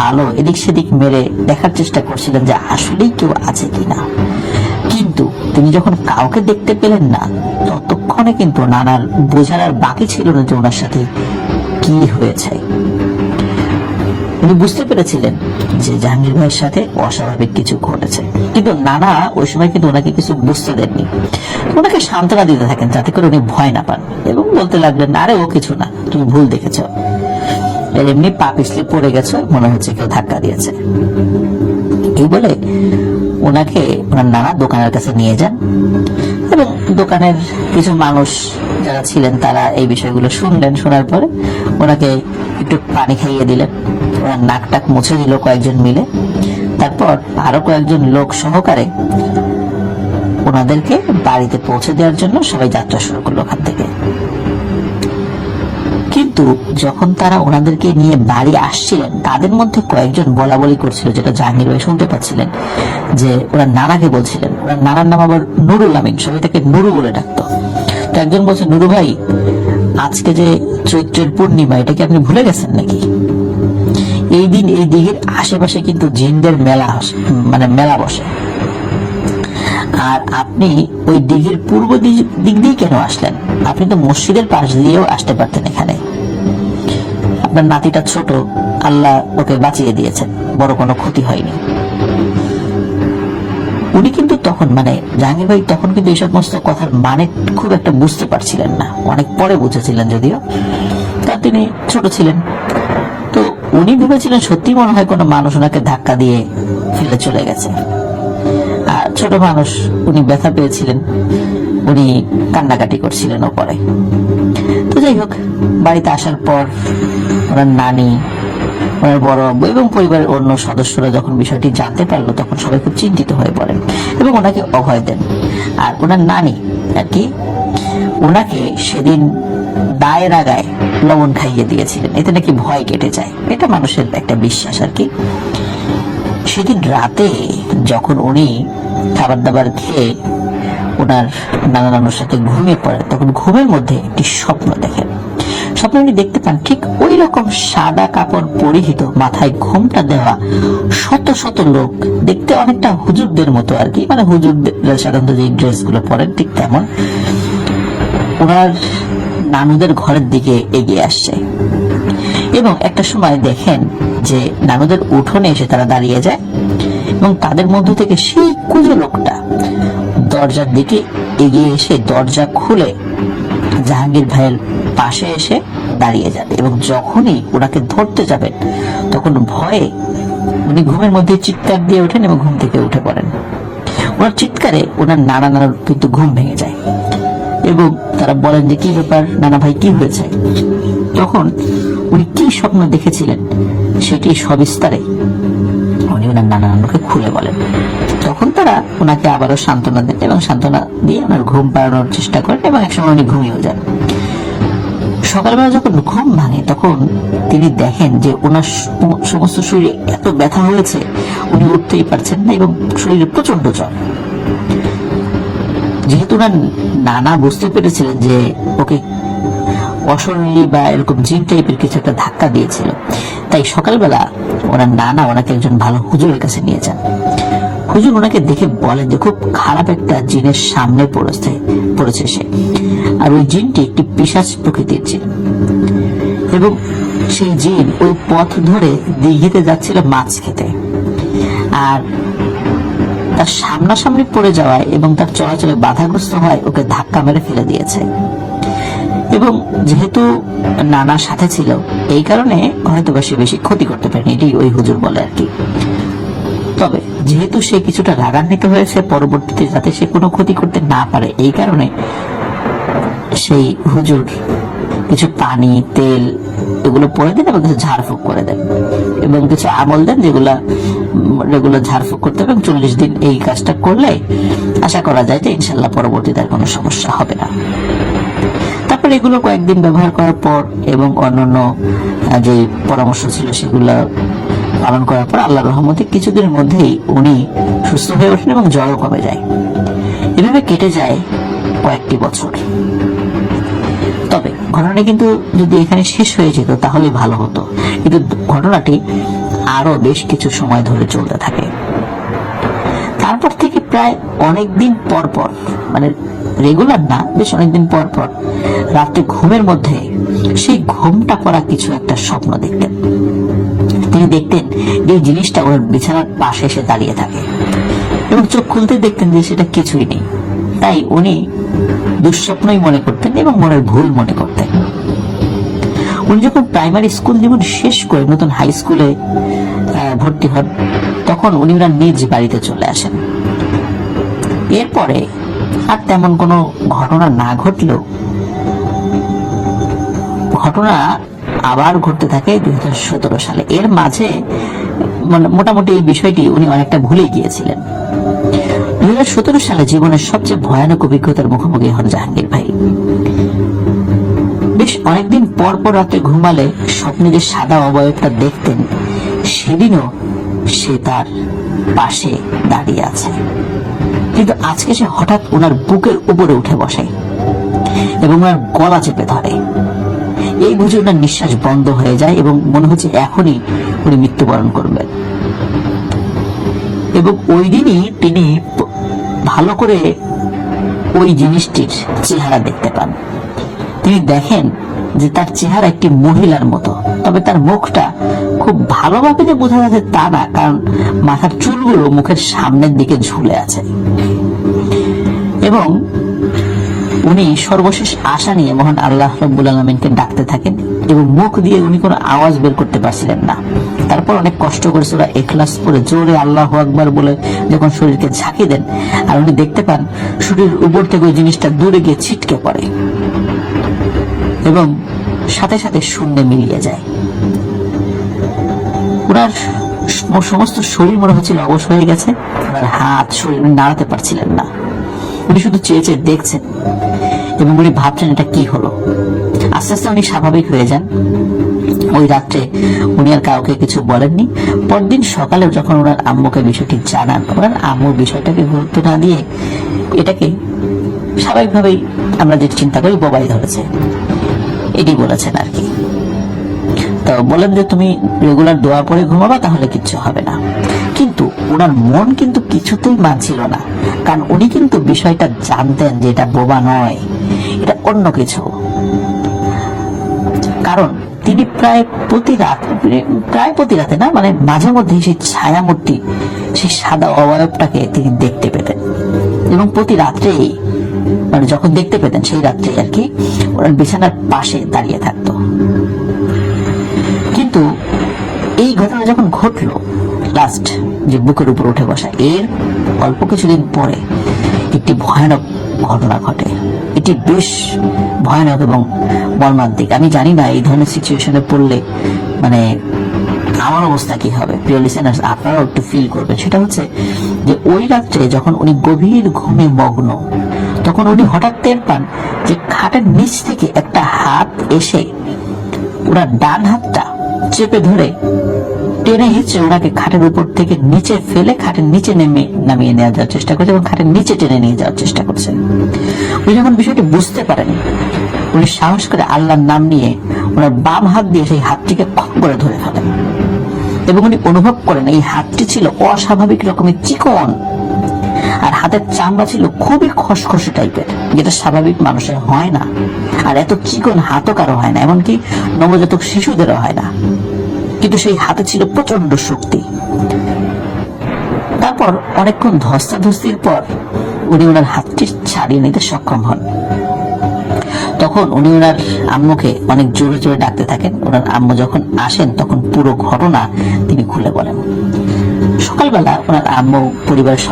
Speaker 1: আলো এদিক সেদিক মেরে দেখার চেষ্টা করছিলেন যে আসলেই কেউ আছে কিনা, কিন্তু তিনি যখন কাউকে দেখতে পেলেন না ততক্ষণে কিন্তু নানার বোঝার আর বাকি ছিল না যে ওনার সাথে কি হয়েছে। উনি বুঝতে পেরেছিলেন যে জাহাঙ্গীর ভাইয়ের সাথে অস্বাভাবিক কিছু ঘটেছে, কিন্তু নানা ওই সময় কিন্তু ওনাকে কিছু বুঝতে দেননি। ওনাকে সান্ত্বনা দিতে থাকেন যাতে করে উনি ভয় না পান এবং বলতে লাগলেন, আরে ও কিছু না, তুমি ভুল দেখেছ, এমনি পা পিছলে পড়ে গেছো, মনে হচ্ছে কেউ ধাক্কা দিয়েছে। এই বলে ওনাকে ওনার নানা দোকানের কাছে নিয়ে যান এবং দোকানের কিছু মানুষ যারা ছিলেন তারা এই বিষয়গুলো শুনলেন। শোনার পরে ওনাকে একটু পানি খাইয়ে দিলেন, ওনার নাক টাক মুছে দিল কয়েকজন মিলে। তারপর আরো কয়েকজন লোক সহকারে ওনাদেরকে বাড়িতে পৌঁছে দেওয়ার জন্য সবাই যাত্রা শুরু করলো ওখান থেকে। কিন্তু যখন তারা ওনাদেরকে নিয়ে বাড়ি আসছিলেন তাদের মধ্যে কয়েকজন বলা বলি করছিল, যেটা জাহাঙ্গীর ভাই শুনতে পাচ্ছিলেন, যে ওরা নানাকে বলছিলেন, ওরা নানার নাম আবার নুরুল আমিন, সবাই তাকে নুরু বলে ডাকতো। তো একজন বলছে, নুরু ভাই আজকে যে চৈত্রের পূর্ণিমা, এটা কি আপনি ভুলে গেছেন নাকি? এই দিন এই দিঘির আশেপাশে কিন্তু জিনদের মেলা মেলা বসে, আর আপনি ওই দিঘির পূর্ব দিক দিয়ে কেন আসলেন? আপনি তো মসজিদের পাশ দিয়েও আসতে পারতেন এখানে। আপনার নাতিটা ছোট, আল্লাহ ওকে বাঁচিয়ে দিয়েছেন, বড় কোনো ক্ষতি হয়নি। উনি কিন্তু তখন জাহাঙ্গীর ভাই তখন কিন্তু এই সমস্ত কথার মানে খুব একটা বুঝতে পারছিলেন না, অনেক পরে বুঝেছিলেন যদিও, তার তিনি ছোট ছিলেন। তো উনি ভেবেছিলেন সত্যি মনে হয় কোনো মানুষ ওনাকে ধাক্কা দিয়ে ফেলে চলে গেছে, আর ছোট মানুষ, উনি ব্যথা পেয়েছিলেন, উনি কান্নাকাটি করছিলেন ওপরে। তো যাই হোক, বাড়িতে আসার পর ওনার নানি, ওনার বড় আব্বু এবং পরিবারের অন্য সদস্যরা যখন বিষয়টি জানতে পারলো তখন সবাই খুব চিন্তিত হয়ে পড়েন এবং ওনাকে অভয় দেন। আর ওনার নানি আর কি ওনাকে সেদিন দায়ের আগায় লবণ খাইয়ে দিয়েছিলেন, এতে নাকি ভয় কেটে যায়, এটা মানুষের একটা বিশ্বাস আর কি। সেদিন রাতে যখন উনি খাবার দাবার খেয়ে ওনার নানা নানুর সাথে ঘুমিয়ে পড়েন তখন ঘুমের মধ্যে একটি স্বপ্ন দেখেন। স্বপ্ন উনি দেখতে পান ঠিক ওই রকম সাদা কাপড় পরিহিত, মাথায় ঘোমটা দেওয়া শত শত লোক, দেখতে অনেকটা হুজুরদের মতো আর কি, হুজুরদের সাধারণত যে ড্রেস গুলো পরেন ঠিক তেমন, ওনার নানুদের ঘরের দিকে এগিয়ে আসছে। এবং একটা সময় দেখেন যে নানুদের উঠোনে এসে তারা দাঁড়িয়ে যায় এবং তাদের মধ্য থেকে সেই কুজো লোকটা দরজার দিকে এগিয়ে এসে দরজা খুলে জাহাঙ্গীর ভাইয়ের পাশে এসে দাঁড়িয়ে যাবে এবং যখনই ওনাকে ধরতে যাবেন তখন ভয়ে উনি ঘুমের মধ্যে চিৎকার দিয়ে ওঠেন এবং ঘুম থেকে উঠে পড়েন। ওনার চিৎকারে ওনার নানার কিন্তু ঘুম ভেঙে যায় এবং তারা বলেন যে কি ব্যাপার নানা ভাই, কি হয়েছে? তখন উনি কি স্বপ্ন দেখেছিলেন সেটি সবিস্তারে উনি ওনার নানা নানুকে খুলে বলেন। তখন তারা ওনাকে আবারও সান্ত্বনা দেন এবং সান্ত্বনা দিয়ে ওনার ঘুম পাড়ানোর চেষ্টা করেন এবং একসময় উনি ঘুমিয়েও যান। সকালবেলা যখন ঘুম ভাঙে তখন তিনি দেখেন যে ওনার সমস্ত শরীরে এত ব্যথা হয়েছে উনি উঠতেই পারছেন না এবং শরীরে প্রচন্ড জ্বর। যেহেতু ওনার নানা বুঝতে পেরেছিলেন যে ওকে অশরীরী বা এরকম জিন টাইপের কিছু একটা ধাক্কা দিয়েছিল, তাই সকালবেলা ওনার নানা ওনাকে একজন ভালো হুজুরের কাছে নিয়ে যান। হুজুর ওনাকে দেখে বলেন যে খুব খারাপ একটা জিনের সামনে পড়েছে সে, আর ওই জিনটি একটি পিশাচ প্রকৃতির জিন এবং সেই জিন ওই পথ ধরে দিঘিতে যাচ্ছিল মাছ খেতে, আর তার সামনাসামনি পড়ে যাওয়ায় এবং তার চলাচলে বাধাগ্রস্ত হয় ওকে ধাক্কা মেরে ফেলে দিয়েছে। এবং যেহেতু নানার সাথে ছিল এই কারণে হয়তো সে বেশি ক্ষতি করতে পারেনি, এটি ওই হুজুর বলে আর কি। তবে যেহেতু সে কিছুটা রাগান্বিত হয়েছে, পরবর্তীতে যাতে সে কোনো ক্ষতি করতে না পারে এই কারণে সেই হুজুর কিছু পানি, তেল এগুলো পরে দেন এবং কিছু ঝাড়ফুঁক করে দেন এবং কিছু আমল দেন যেগুলা রেগুলার ঝাড়ফুঁক করতে হবে। 40 দিন এই কাজটা করলে আশা করা যায় যে ইনশাল্লাহ পরবর্তীতে আর কোনো সমস্যা হবে না। তারপর এগুলো কয়েকদিন ব্যবহার করার পর এবং অন্যান্য যে পরামর্শ ছিল সেগুলো পালন করার পর আল্লাহর রহমতে কিছুদিনের মধ্যেই উনি সুস্থ হয়ে ওঠেন এবং জ্বরও কমে যায়। এভাবে কেটে যায় কয়েকটি বছর। তবে ঘটনাটি কিন্তু যদি এখানে শেষ হয়ে যেত তাহলে ভালো হতো, কিন্তু ঘটনাটি আরো বেশ কিছু সময় ধরে চলতে থাকে। তারপর থেকে প্রায় অনেকদিন পর পর, মানে রেগুলার না, বেশ অনেকদিন পর পর রাত্রে ঘুমের মধ্যে সেই ঘুমটা করা কিছু একটা স্বপ্ন দেখতেন। তিনি দেখতেন যে জিনিসটা ওর বিছানার পাশে এসে দাঁড়িয়ে থাকে এবং চোখ খুলতে দেখতেন যে সেটা কিছুই নেই। তাই উনি দুঃস্বপ্নই মনে করতেন এবং মনের ভুল মনে করতেন। উনি যখন প্রাইমারি স্কুল জীবন শেষ করে নতুন হাই স্কুলে ভর্তি হন, তখন উনি ওনার নিজ বাড়িতে চলে আসেন। এরপরে আর তেমন কোনো ঘটনা না ঘটলেও ঘটনা আবার ঘটতে থাকে 2017 সালে। এর মাঝে মোটামুটি এই বিষয়টি উনি অনেকটা ভুলে গিয়েছিলেন। 2017 সালে জীবনের সবচেয়ে ভয়ানক অভিজ্ঞতার মুখোমুখি হন জাহাঙ্গীর ভাই। বেশ অনেকদিন পর পর রাতে ঘুমালে স্বপ্নে যে সাদা অবয়বটা দেখতেন, সেদিনও সে তার পাশে দাঁড়িয়ে আছে। কিন্তু আজকে সে হঠাৎ ওনার বুকের উপরে উঠে বসে এবং ওনার গলা চেপে ধরে। এই বুঝে ওনার নিঃশ্বাস বন্ধ হয়ে যায় এবং মনে হচ্ছে এখনই উনি মৃত্যুবরণ করবেন। এবং ওই দিনই তিনি ভালো করে ওই জিনিসটির চেহারা দেখতে পান। তিনি দেখেন যে তার চেহারা একটি মহিলার মতো, তবে তার মুখটা খুব ভালোভাবে যে বোঝা যাচ্ছে তা না, কারণ মাথার চুলগুলো মুখের সামনের দিকে ঝুলে আছে। এবং উনি সর্বশেষ আশা নিয়ে মহান আল্লাহ রাব্বুল আলামিনকে ডাকতে থাকেন এবং মুখ দিয়ে উনি কোনো আওয়াজ বের করতে পারছিলেন না। তারপর অনেক কষ্ট করে সূরা ইখলাস পড়ে জোরে আল্লাহু আকবার বলে যখন শরীরকে ঝাঁকি দেন, আর উনি দেখতে পান শরীরের উপর থেকে ওই জিনিসটা দূরে গিয়ে ছিটকে পড়ে এবং সাথে সাথে শূন্যে মিলিয়ে যায়। ওনার সমস্ত শরীর মনে হচ্ছিল অবশ হয়ে গেছে। ওনার হাত শরীর নাড়াতে পারছিলেন না। উনি শুধু চেয়ে চেয়ে দেখছেন এবং উনি ভাবছেন এটা কি হলো। আস্তে আস্তে উনি স্বাভাবিক হয়ে যান। ওই রাত্রে উনি আর কাউকে কিছু বলেননি। পরদিন সকালে যখন ওনার আম্মুকে বিষয়টি জানান, ওনার আম্মু বিষয়টাকে গুরুত্ব না দিয়ে এটাকে স্বাভাবিকভাবেই আমরা যে চিন্তা করি বোবাই ধরেছে, এটি বলেছেন আর কি। তো বলেন যে তুমি রেগুলার দোয়া পড়ে ঘুমাবা, তাহলে কিচ্ছু হবে না। কিন্তু ওনার মন কিন্তু কিছুতেই মানছিল না, কারণ উনি কিন্তু বিষয়টা জানতেন যে এটা বোবা নয়, এটা অন্য কিছু। কারণ তিনি প্রায় প্রতি রাতে না, মানে মাঝে মধ্যে সেই ছায়ামূর্তি, সেই সাদা অবয়বটাকে তিনি দেখতে পেতেন এবং প্রতি রাত্রেই, মানে যখন দেখতে পেতেন সেই রাত্রে আর কি, ওনার বিছানার পাশে দাঁড়িয়ে থাকতো। কিন্তু এই ঘটনা যখন ঘটলো, লাস্ট যে বুকের উপর উঠে বসা, এর অল্প কিছুদিন পরে একটি ভয়ানক ঘটনা ঘটে। এটি বেশ ভয়ানক এবং মর্মান্তিক। আমি জানি না এই ধরনের সিচুয়েশনে পড়লে মানে আমার অবস্থা কি হবে। প্রিয় লিসেনার্স, আপনারাও একটু ফিল করবেন। সেটা হচ্ছে যে ওই রাত্রে যখন উনি গভীর ঘুমে মগ্ন, তখন উনি হঠাৎ টের পান যে খাটের নিচ থেকে একটা হাত এসে ওনার ডান হাতটা চেপে ধরে টেনে হিচড়ে ওনাকে খাটের উপর থেকে নিচে ফেলে খাটের নিচে নামিয়ে নেওয়া যাওয়ার চেষ্টা করছে এবং খাটের নিচে টেনে নিয়ে যাওয়ার চেষ্টা করছে। উনি যখন বিষয়টি বুঝতে পারেন, উনি সাহস করে আল্লাহর নাম নিয়ে ওনার বাম হাত দিয়ে সেই হাতটিকে খপ করে ধরে ফেলেন এবং উনি অনুভব করেন এই হাতটি ছিল অস্বাভাবিক রকমের চিকন, আর হাতের চামড়া ছিল খুবই খসখসে টাইপের, যেটা স্বাভাবিক মানুষের হয় না। আর এত চিকন হাতও কারো হয় না, এমনকি নবজাতক শিশুদেরও হয় না। কিন্তু সেই হাতে ছিল প্রচন্ড শক্তি। তারপর অনেকক্ষণ ধস্তাধস্তির পর উনি ওনার হাতটি ছাড়িয়ে নিতে সক্ষম হন। তখন উনি ওনার আম্মুকে অনেক জোরে জোরে ডাকতে থাকেন। ওনার আম্মু যখন আসেন তখন পুরো ঘটনা তিনি খুলে বলেন। সকালবেলা ওনার আম্মু পরিবারের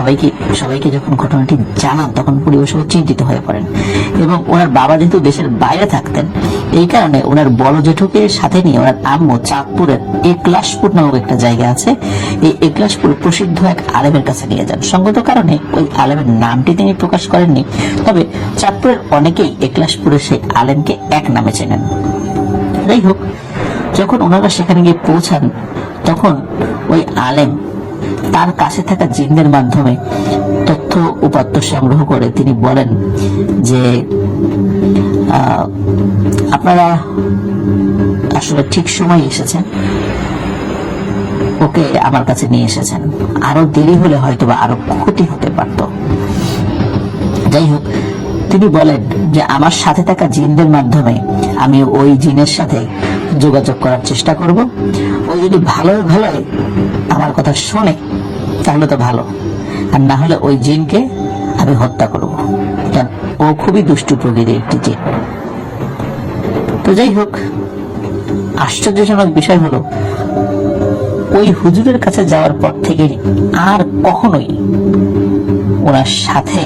Speaker 1: সবাইকে যখন ঘটনাটি জানান, তখন পরিবার সবাই চিন্তিত হয়ে পড়েন এবং ওনার বাবা যেহেতু দেশের বাইরে থাকতেন, এই কারণে ওনার বড় জেঠুকে সাথে নিয়ে ওনার আম্মু চাঁদপুরের একলাশপুর নামক একটা জায়গা আছে, এই একলাশপুর প্রসিদ্ধ এক আলেমের কাছে নিয়ে যান। সঙ্গত কারণে ওই আলেমের নামটি তিনি প্রকাশ করেননি, তবে চাঁদপুরের অনেকেই একলাশপুরের সেই আলেমকে এক নামে চেনেন। যাই হোক, যখন ওনারা সেখানে গিয়ে পৌঁছান, তখন ওই আলেম তার কাছে থাকা জিনদের মাধ্যমে তথ্য উপাত্ত সংগ্রহ করে তিনি বলেন যে আপনারা আসলে ঠিক সময় এসেছেন, ওকে আমার কাছে নিয়ে এসেছেন। আরো দেরি হলে হয়তো বা আরো ক্ষতি হতে পারত। যাই হোক, তিনি বলেন যে আমার সাথে থাকা জিনদের মাধ্যমে আমি ওই জিনের সাথে যোগাযোগ করার চেষ্টা করব। ও যদি ভালো আমার কথা শোনে তাহলে তো ভালো, আর না হলে ওই জিনকে আমি হত্যা করব, কারণ ও খুবই দুষ্টু প্রকৃতির একটি জিন। তো যাই হোক, আশ্চর্যজনক বিষয় হলো ওই হুজুরের কাছে যাওয়ার পর থেকে আর কখনোই ওনার সাথে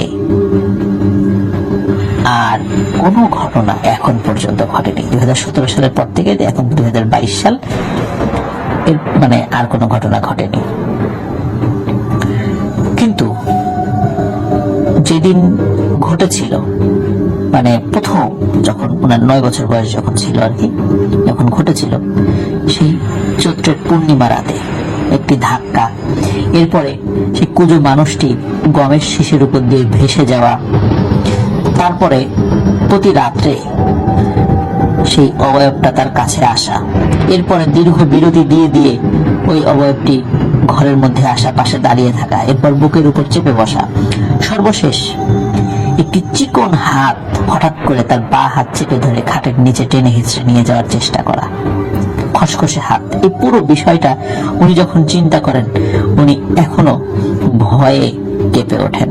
Speaker 1: আর কোনো ঘটনা এখন পর্যন্ত ঘটেনি। 2017 সালের পর থেকে এখন 2022 সাল, এর মানে আর কোনো ঘটনা ঘটেনি। কিন্তু যেদিন ঘটেছিল, মানে প্রথম যখন ওনার 9 বছর বয়স যখন ছিল আর কি, যখন ঘটেছিল সেই চৈত্রের পূর্ণিমা রাতে একটি ধাক্কা, এরপরে সেই কুজো মানুষটি গমের শীষের উপর দিয়ে ভেসে যাওয়া, তারপরে প্রতি রাত্রে সেই অবয়বটা তার কাছে আসা, এরপরে দীর্ঘ বিরতি দিয়ে দিয়ে ওই অবয়বটি ঘরের মধ্যে আসা, পাশে দাঁড়িয়ে থাকা, এরপর বুকের উপর চেপে বসা, সর্বশেষ একটি চিকন হাত হঠাৎ করে তার বা হাত চেপে ধরে খাটের নিচে টেনে হিঁচড়ে নিয়ে যাওয়ার চেষ্টা করা, খসখসে হাত। এই পুরো বিষয়টা উনি যখন চিন্তা করেন উনি এখনো ভয়ে কেঁপে ওঠেন।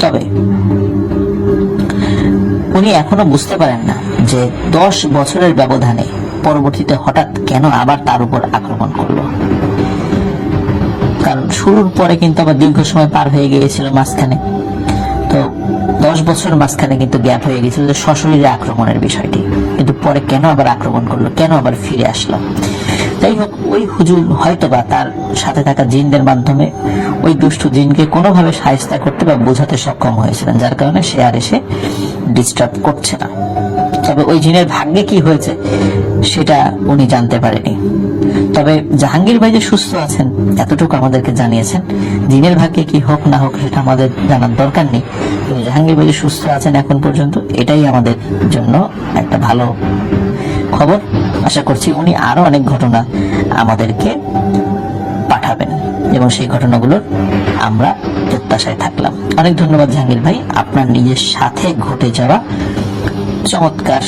Speaker 1: তবে উনি এখনো বুঝতে পারেন না যে 10 বছরের ব্যবধানে পরবর্তীতে হঠাৎ কেন আবার তার উপর আক্রমণ করলো। কারণ শুরুর পরে কিন্তু আবার দীর্ঘ সময় পার হয়ে গিয়েছিল মাঝখানে, তো 10 বছর মাঝখানে কিন্তু গ্যাপ হয়ে গেছিল যে সশরীরে আক্রমণের বিষয়টি, কিন্তু পরে কেন আবার আক্রমণ করলো, কেন আবার ফিরে আসলো। যাই হোক, ওই হুজুর হয়তোবা তার সাথে থাকা জিনদের মাধ্যমে ওই দুষ্টু জিনকে কোনোভাবে সাহায্য করতে বা বোঝাতে সক্ষম হয়েছিলেন, যার কারণে সে আর এসে ডিস্টার্ব করছে না। তবে ওই জিনের ভাগ্যে কি হয়েছে সেটা উনি জানতে পারেনি। তবে জাহাঙ্গীর ভাই যে সুস্থ আছেন এতটুকু আমাদেরকে জানিয়েছেন। জিনের ভাগ্যে কি হোক না হোক সেটা আমাদের জানার দরকার নেই, জাহাঙ্গীর ভাই যে সুস্থ আছেন এখন পর্যন্ত, এটাই আমাদের জন্য একটা ভালো খবর। আশা করছি উনি আরো অনেক ঘটনা আমাদেরকে পাঠাবেন এবং সেই ঘটনাগুলোর আমরা প্রত্যাশায় থাকলাম। অনেক ধন্যবাদ জাহাঙ্গীর ভাই, আপনার নিজের সাথে ঘটে যাওয়া চমৎকার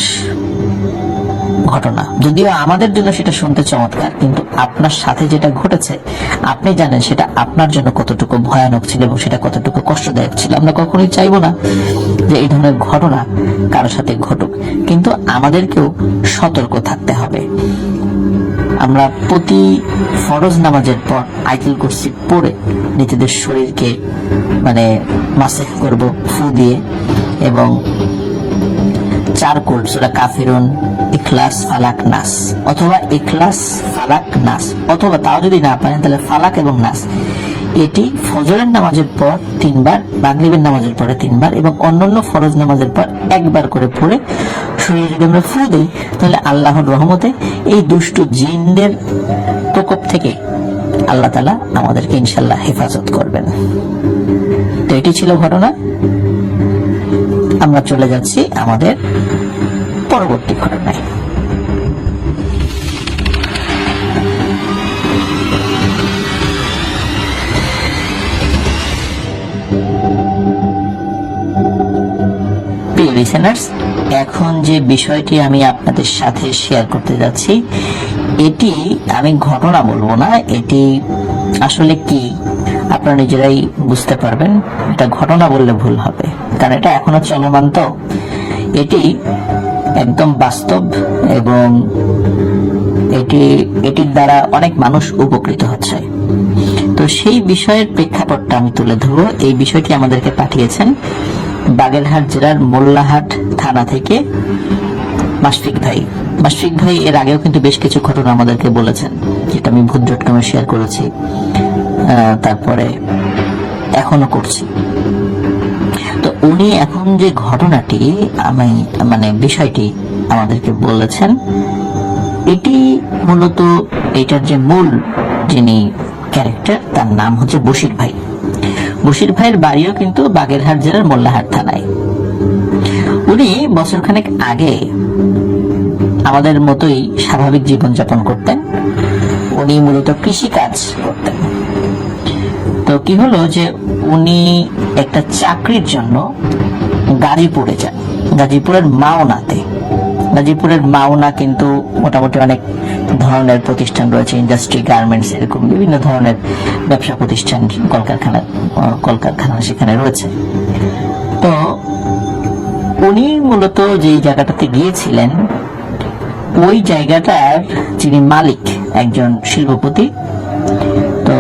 Speaker 1: ঘটনা, যদিও আমাদের জন্য সেটা শুনতে চমৎকার, কিন্তু আপনার সাথে যেটা ঘটেছে আপনি জানেন সেটা আপনার জন্য কতটুকু ভয়ানক ছিল এবং সেটা কতটুকু কষ্টদায়ক ছিল। আমরা কখনোই চাইবো না যে এই ধরনের ঘটনা কারোর সাথে ঘটুক, কিন্তু আমাদেরকেও সতর্ক থাকতে হবে। আমরা প্রতি ফরজ নামাজের পর আয়াতুল কুরসি পড়ে নিজেদের শরীরকে মানে মাসেহ করব ফু দিয়ে, এবং 4 কোড সূরা কাফিরুন, ইখলাস, ফালাক, নাস, অথবা ইখলাস, ফালাক, নাস, অথবা তাও যদি না পারেন তাহলে ফালাক এবং নাস, এটি ফজরের নামাজের পর 3 বার, মাগরিবের নামাজের পরে 3 বার এবং অন্যান্য ফরজ নামাজের পর 1 বার করে পড়ে শরীরে যদি আমরা ফু দিই তাহলে আল্লাহর রহমতে এই দুষ্টু জিনদের প্রকোপ থেকে আল্লাহ তাআলা আমাদেরকে ইনশাআল্লাহ হেফাজত করবেন। তো এটি ছিল ঘটনা। আমরা চলে যাচ্ছি আমাদের পরবর্তী ঘটনায়। প্রিয় লিসেনার্স, এখন যে বিষয়টি আমি আপনাদের সাথে শেয়ার করতে যাচ্ছি এটি আমি ঘটনা বলবো না, এটি আসলে কি আপনারা নিজেরাই বুঝতে পারবেন। এটা ঘটনা বললে ভুল হবে, কারণ এটা এখনো চলমান। তো এটি একদম বাস্তব এবং এটির দ্বারা অনেক মানুষ উপকৃত হচ্ছে। তো সেই বিষয়ের প্রেক্ষাপটটা আমি তুলে ধরবো। এই বিষয়টি আমাদেরকে পাঠিয়েছেন বাগেরহাট জেলার মোল্লাহাট থানা থেকে মাশফিক ভাই। মাশফিক ভাই এর আগেও কিন্তু বেশ কিছু ঘটনা আমাদেরকে বলেছেন, যেটা আমি ভূত.com-এ শেয়ার করেছি, তারপরে এখনো করছি। তো উনি এখন যে ঘটনাটি বিষয়টি আমাদেরকে বলেছেন, এটি মূলত এটার যে মূল যিনি ক্যারেক্টার তার নাম হচ্ছে বশির ভাই। বশির ভাইয়ের বাড়িও কিন্তু বাগেরহাট জেলার মোল্লাহাট থানায়। উনি বছরখানেক আগে আমাদের মতোই স্বাভাবিক জীবনযাপন করতেন। উনি মূলত কৃষি কাজ করতেন। তো কি হলো যে উনি একটা চাকরির জন্য গাজীপুরে যান, গাজীপুরের মাওনাতে। গাজীপুরের মাওনা কিন্তু মোটামুটি অনেক ধরনের প্রতিষ্ঠান রয়েছে, ইন্ডাস্ট্রি, গার্মেন্টস, এরকম বিভিন্ন ধরনের ব্যবসা প্রতিষ্ঠান, কলকারখানা সেখানে রয়েছে। তো উনি মূলত যে জায়গাটাতে গিয়েছিলেন, ওই জায়গাটার যিনি মালিক একজন শিল্পপতি। তো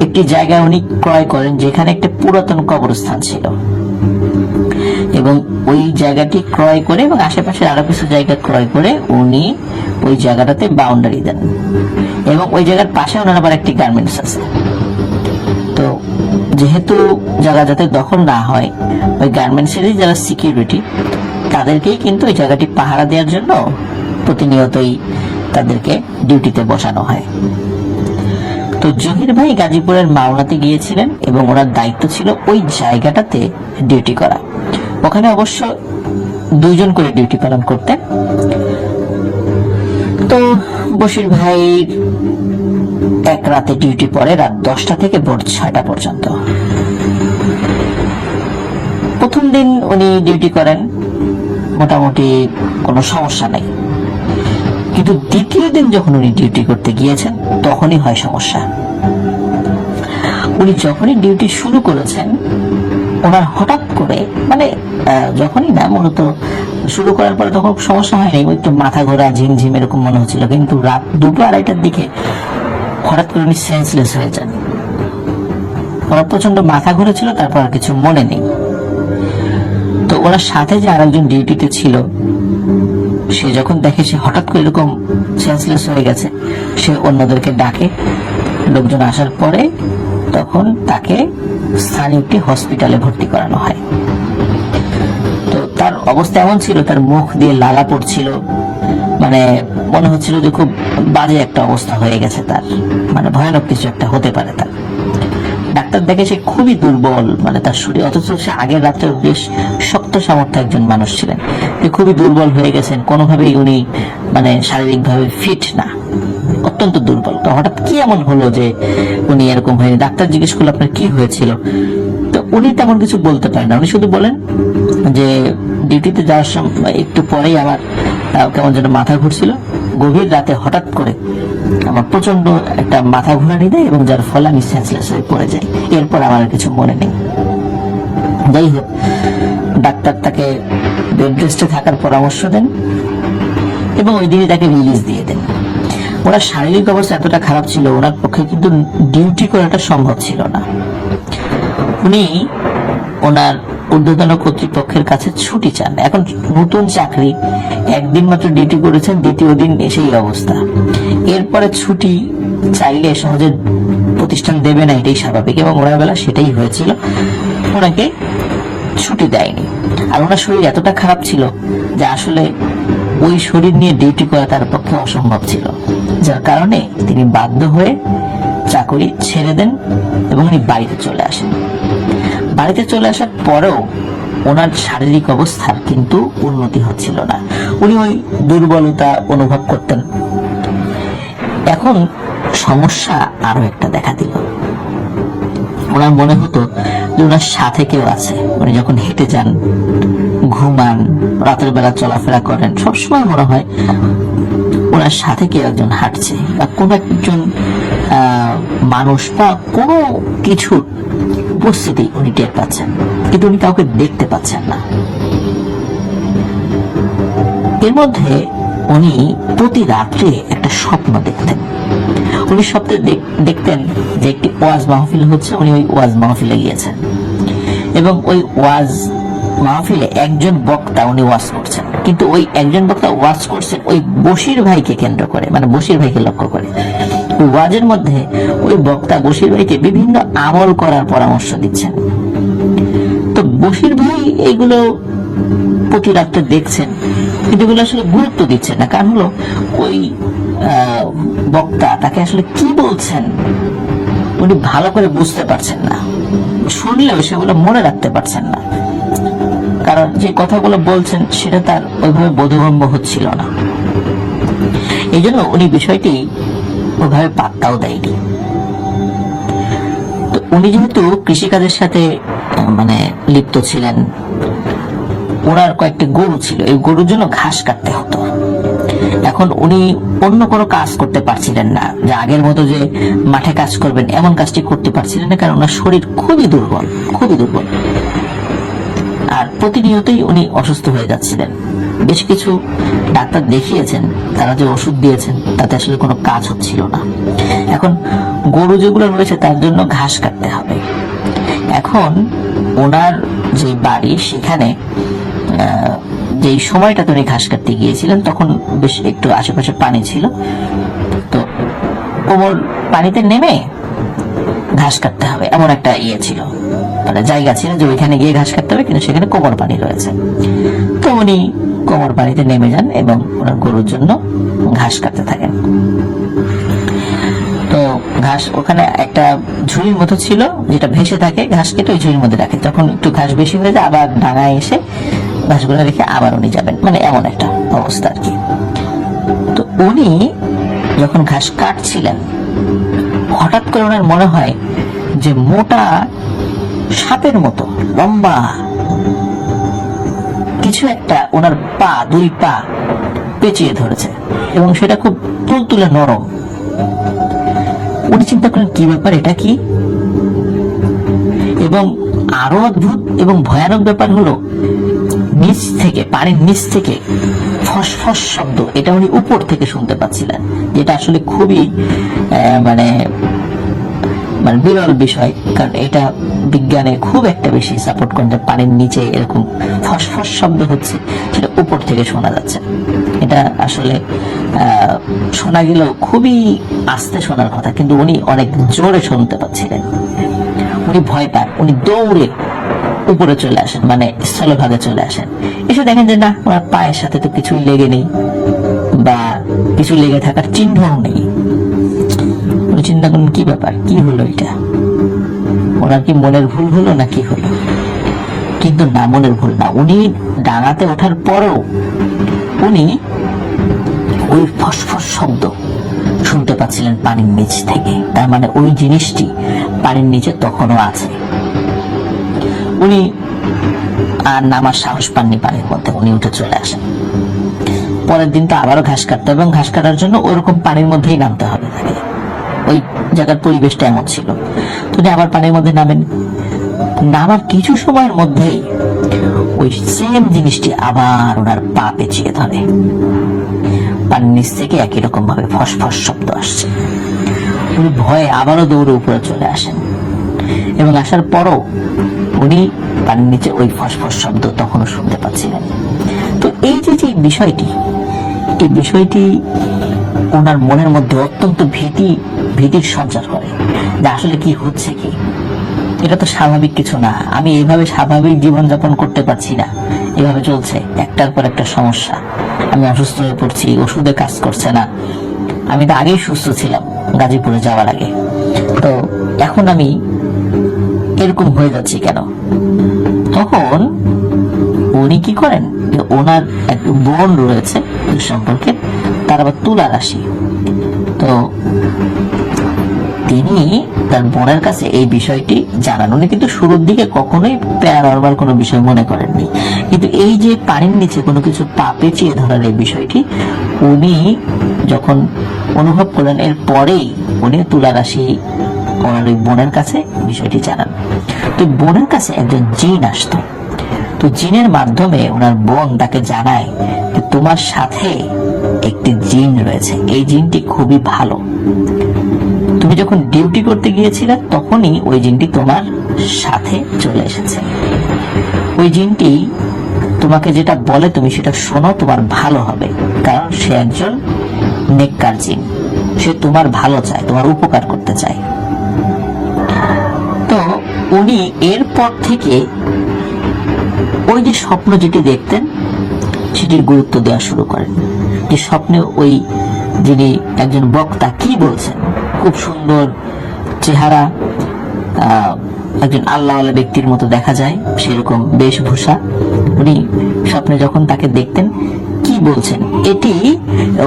Speaker 1: একটি জায়গা উনি ক্রয় করেন যেখানে একটা পুরাতন কবরস্থান ছিল, এবং ওই জায়গাটি ক্রয় করে এবং আশেপাশে আরো কিছু জায়গা ক্রয় করে উনি ওই জায়গাটাতে বাউন্ডারি দেন, এবং ওই জায়গার পাশে ওনার আবার একটি গার্মেন্টস আছে। তো যেহেতু জায়গা যাতে দখল না হয়, ওই গার্মেন্টসেরই যারা সিকিউরিটি, তাদেরকেই কিন্তু ওই জায়গাটি পাহারা দেওয়ার জন্য প্রতিনিয়তই তাদেরকে ডিউটিতে বসানো হয়। তো জহির ভাই গাজীপুরের মাওনাতে গিয়েছিলেন এবং ওনার দায়িত্ব ছিল ওই জায়গাটাতে ডিউটি করা। ওখানে অবশ্য 2 জন করে ডিউটি পালন করতেন। তো বশির ভাই এক রাতে ডিউটি পড়ে রাত 10টা থেকে ভোর 6টা পর্যন্ত। প্রথম দিন উনি ডিউটি করেন, মোটামুটি কোনো সমস্যা নেই। কিন্তু দ্বিতীয় দিন যখন উনি ডিউটি করতে গিয়েছেন, তখনই হয় সমস্যা। উনি যখনই ডিউটি শুরু করেছেন, ওনার হঠাৎ করে, মানে যখনই না, মূলত শুরু করার পরে তখন সমস্যা হয়নি, একটু মাথা ঘোরা, ঝিমঝিম এরকম মনে হচ্ছিল। কিন্তু রাত 2টো-2:30টার দিকে হঠাৎ করে উনি সেন্সলেস হয়ে যান। ওনার প্রচন্ড মাথা ঘুরে ছিল, তারপর আর কিছু মনে নেই। তো ওনার সাথে যে আরেকজন ডিউটিতে ছিল, সে যখন দেখে সে হঠাৎ করে এরকম সেন্সলেস হয়ে গেছে, সে অন্যদেরকে ডাকে। লোকজন আসার পরে তখন তাকে স্থানীয় একটি হসপিটালে ভর্তি করানো হয়। তো তার অবস্থা এমন ছিল, তার মুখ দিয়ে লালা পড়ছিল, মানে মনে হচ্ছিল যে খুব বাজে একটা অবস্থা হয়ে গেছে তার, মানে ভয়ানক কিছু একটা হতে পারে তার। ডাক্তার দেখে সে খুবই দুর্বল, মানে তার শরীর, অথচ সে আগের রাত্রে বেশ শক্ত সামর্থ্য একজন মানুষ ছিলেন, খুবই দুর্বল হয়ে গেছেন, কোনোভাবেই উনি মানে শারীরিকভাবে ফিট না, অত্যন্ত দুর্বল। তো হঠাৎ কি এমন হলো যে উনি এরকম হয়নি? ডাক্তার জিজ্ঞেস করলো আপনার কি হয়েছিল? তো উনি তেমন কিছু বলতে পারেন না, উনি শুধু বলেন যে ডিউটিতে যাওয়ার সময় একটু পরেই আমার কেমন যেন মাথা ঘুরছিল, গভীর রাতে হঠাৎ করে আমার প্রচন্ড একটা মাথা ঘুরানি দেয়, এবং যার ফলে আমি সেন্সলেস হয়ে পড়ে যাই। এরপর আমার আর কিছু মনে নেই। যাই হোক, ডাক্তার তাকে বেড রেস্টে থাকার পরামর্শ দেন এবং ওই দিনই তাকে রিলিজ দিয়ে দেন। ওনার শারীরিক অবস্থা এতটা খারাপ ছিল, ওনার পক্ষে কিন্তু ডিউটি করাটা সম্ভব ছিল না। উনি ওনার ঊর্ধ্বতন কর্তৃপক্ষের কাছে ছুটি চান। এখন নতুন চাকরি, একদিন মাত্র ডিউটি করেছেন, দ্বিতীয় দিন এসেই অবস্থা। এরপরে ছুটি চাইলে সহজে প্রতিষ্ঠান দেবে না, এটাই স্বাভাবিক, এবং ওনার বেলা সেটাই হয়েছিল, ওনাকে ছুটি দেয়নি। আর ওনার শরীর এতটা খারাপ ছিল যে আসলে ওই শরীর নিয়ে ডিউটি করা তার পক্ষে অসম্ভব ছিল, যার কারণে তিনি বাধ্য হয়ে চাকরি ছেড়ে দেন এবং উনি বাড়িতে চলে আসেন। বাড়িতে চলে আসার পরেও ওনার শারীরিক অবস্থার কিন্তু উন্নতি হচ্ছিল না, উনি ওই দুর্বলতা অনুভব করতেন। এখন সমস্যা আরো একটা দেখা দিল। ওনার মনে হতো যে ওনার সাথে কেউ আছে। উনি যখন হেঁটে যান, ঘুমান, রাতের বেলা চলাফেরা করেন, সবসময় মনে হয় ওনার সাথে কেউ একজন হাঁটছে, বা কোন একজন মানুষ বা কোনো কিছুর উপস্থিতি উনি টের পাচ্ছেন, কিন্তু উনি কাউকে দেখতে পাচ্ছেন না। এর মধ্যে উনি প্রতি রাত্রে একটা স্বপ্ন দেখতেন। উনি স্বপ্নে দেখতেন যে একটি ওয়াজ মাহফিল হচ্ছে, উনি ওই ওয়াজ মাহফিলে গিয়েছেন, এবং ওই ওয়াজ মাহফিলে একজন বক্তা উনি ওয়াজ করছেন, কিন্তু ওই একজন বক্তা ওয়াজ করছেন ওই বশির ভাইকে কেন্দ্র করে, মানে বশির ভাইকে লক্ষ্য করে। ওয়াজের মধ্যে ওই বক্তা বশির ভাইকে বিভিন্ন আমল করার পরামর্শ দিচ্ছেন। তো বশির ভাই এগুলো প্রতি রাত্রে দেখছেন, কিন্তু এগুলো আসলে গুরুত্ব দিচ্ছেন না, কারণ হলো ওই বক্তা তাকে আসলে কি বলছেন উনি ভালো করে বুঝতে পারছেন না, শুনলেও সেগুলো মনে রাখতে পারছেন না। কারণ যে কথাগুলো বলছেন সেটা তার ওইভাবে বোধগম্য হচ্ছিল না। এই জন্য উনি বিষয়টি ওইভাবে পাত্তাও দেয়নি। তো উনি যেহেতু কৃষিকাজের সাথে মানে লিপ্ত ছিলেন, ওনার কয়েকটি গরু ছিল, এই গরুর জন্য ঘাস কাটতে হতো। এখন উনি অন্য কোনো কাজ করতে পারছিলেন না, যে আগের মতো যে মাঠে কাজ করবেন এমন কাজটি করতে পারছিলেন না, কারণ ওনার শরীর খুবই দুর্বল, খুবই দুর্বল। আর প্রতিনিয়তই উনি অসুস্থ হয়ে যাচ্ছিলেন। বেশ কিছু ডাক্তার দেখিয়েছেন, তারা যে ওষুধ দিয়েছেন তাতে আসলে কোনো কাজ হচ্ছিল না। এখন গরু যেগুলো রয়েছে তার জন্য ঘাস কাটতে হবে। এখন ওনার যে বাড়ি সেখানে যে সময়টাতে উনি ঘাস কাটতে গিয়েছিলেন তখন বেশ একটু আশেপাশে পানি ছিল, তো কোমর পানিতে নেমে ঘাস কাটতে হবে এমন একটা ছিল, মানে জায়গা ছিল যে ওইখানে গিয়ে ঘাস কাটতে হবে, কিন্তু সেখানে কোমর পানি রয়েছে। তো উনি কোমর পানিতে নেমে যান এবং ওনার গরুর জন্য ঘাস কাটতে থাকেন। তো ঘাস ওখানে একটা ঝুড়ির মতো ছিল যেটা ভেসে থাকে, ঘাস কেটে ওই ঝুড়ির মধ্যে রাখে। যখন একটু ঘাস বেশি হয়ে যায় আবার ডাঙায় এসে ঘাসগুলো রেখে আবার উনি যাবেন, মানে এমন একটা অবস্থা আর কি। তো উনি যখন ঘাস কাটছিলেন হঠাৎ করে ওনার মনে হয় যে মোটা সাপের মতো লম্বা কিছু একটা ওনার পা, দুই পা পেঁচিয়ে ধরেছে এবং সেটা খুব তুলতুলে নরম। উনি চিন্তা করেন কি ব্যাপার, এটা কি? এবং আরো অদ্ভুত এবং ভয়ানক ব্যাপার হলো নিচ থেকে, পানির নিচ থেকে ফসফস শব্দ, এটা উনি উপর থেকে শুনতে পাচ্ছিলেন, যেটা আসলে খুবই মানে মানে বিরল বিষয়, কারণ এটা বিজ্ঞানে খুব একটা বেশি সাপোর্ট করেন যে পানির নিচে এরকম ফসফস শব্দ হচ্ছে, সেটা উপর থেকে শোনা যাচ্ছে। এটা আসলে শোনা গেলেও খুবই আস্তে শোনার কথা, কিন্তু উনি অনেক জোরে শুনতে পাচ্ছিলেন। উনি ভয় পান, উনি দৌড়ে উপরে চলে আসেন, মানে স্থলভাগে চলে আসেন। এসে দেখেন যে না, ওনার পায়ের সাথে তো কিছুই লেগে নেই বা কিছু লেগে থাকার চিহ্নও নেই। উনি চিন্তা করেন কি ব্যাপার, কি হলো এটা? ওনার কি মনের ভুল হলো না কি হলো? কিন্তু না, মনের ভুল না। উনি ডাঙাতে ওঠার পরও উনি ওই ফসফস শব্দ শুনতে পাচ্ছিলেন পানির নিচ থেকে। তার মানে ওই জিনিসটি পানির নিচে তখনও আছে। উনি আর নামার সাহস পাননি পানির মধ্যে, উনি উঠে চলে আসেন। পরের দিন তো আবারও ঘাস কাটতে হবে এবং ঘাস কাটার জন্য ওরকম পানির মধ্যেই নামতে হবে তাকে, ওই জায়গার পরিবেশটা এমন ছিল। উনি আবার পানির মধ্যে নামেন। নামার কিছু সময়ের মধ্যেই ওই সেম জিনিসটি আবার ওনার পা পেঁচিয়ে ধরে। পানির নিচ থেকে একই রকম ভাবে ফসফস শব্দ আসছে। উনি ভয়ে আবারও দৌড়ে উপরে চলে আসেন এবং আসার পরও উনি পানির নিচে ওই ফসফস শব্দ তখনও শুনতে পাচ্ছিলেন। তো এই যে যে বিষয়টি, এই বিষয়টি ওনার মনের মধ্যে অত্যন্ত ভীতির সঞ্চার করে যে আসলে কি হচ্ছে, কি এটা তো স্বাভাবিক কিছু না, আমি এইভাবে স্বাভাবিক জীবনযাপন করতে পারছি না, এভাবে চলছে একটার পর একটা সমস্যা। আমি অসুস্থ হয়ে পড়ছি, ওষুধে কাজ করছে না, আমি তো আগেই সুস্থ ছিলাম গাজীপুরে যাওয়ার আগে, তো এখন আমি এরকম হয়ে যাচ্ছি কেন? তখন উনি কি করেন, ওনার এক বোন রয়েছে সম্পর্কে, তার আবার তুলা রাশি। তো তিনি তার বোনের কাছে এই বিষয়টি জানান। উনি কিন্তু শুরুর দিকে কখনোই প্যারানরমাল কোনো বিষয় মনে করেননি, কিন্তু এই যে পানির নিচে কোনো কিছু পা পেঁচিয়ে ধরার এই বিষয়টি উনি যখন অনুভব করলেন, এর পরেই উনি তুলা রাশি ওনার ওই বোনের কাছে বিষয়টি জানান। তো বোনের কাছে একজন জিন আসতো। তো জিনের মাধ্যমে ওনার বোন তাকে জানায় যে তোমার সাথে একটি জিন রয়েছে, এই জিনটি খুবই ভালো, তুমি যখন ডিউটি করতে গিয়েছিলে তখনই ওই জিনটি তোমার সাথে চলে এসেছে। ওই জিনটি তোমাকে যেটা বলে তুমি সেটা শোনো, তোমার ভালো হবে, কারণ সে একজন নেককার জিন, সে তোমার ভালো চায়, তোমার উপকার করতে চায়। তো উনি এরপর থেকে ওই যে স্বপ্ন যেটি দেখতেন সেটির গুরুত্ব দেওয়া শুরু করেন, যে স্বপ্নে ওই যিনি একজন বক্তা কি বলছেন, খুব সুন্দর চেহারা, একজন আল্লাহওয়ালা ব্যক্তির মতো দেখা যায়, সেরকম বেশভূষা। উনি স্বপ্নে যখন তাকে দেখতেন, কি বলছেন এটি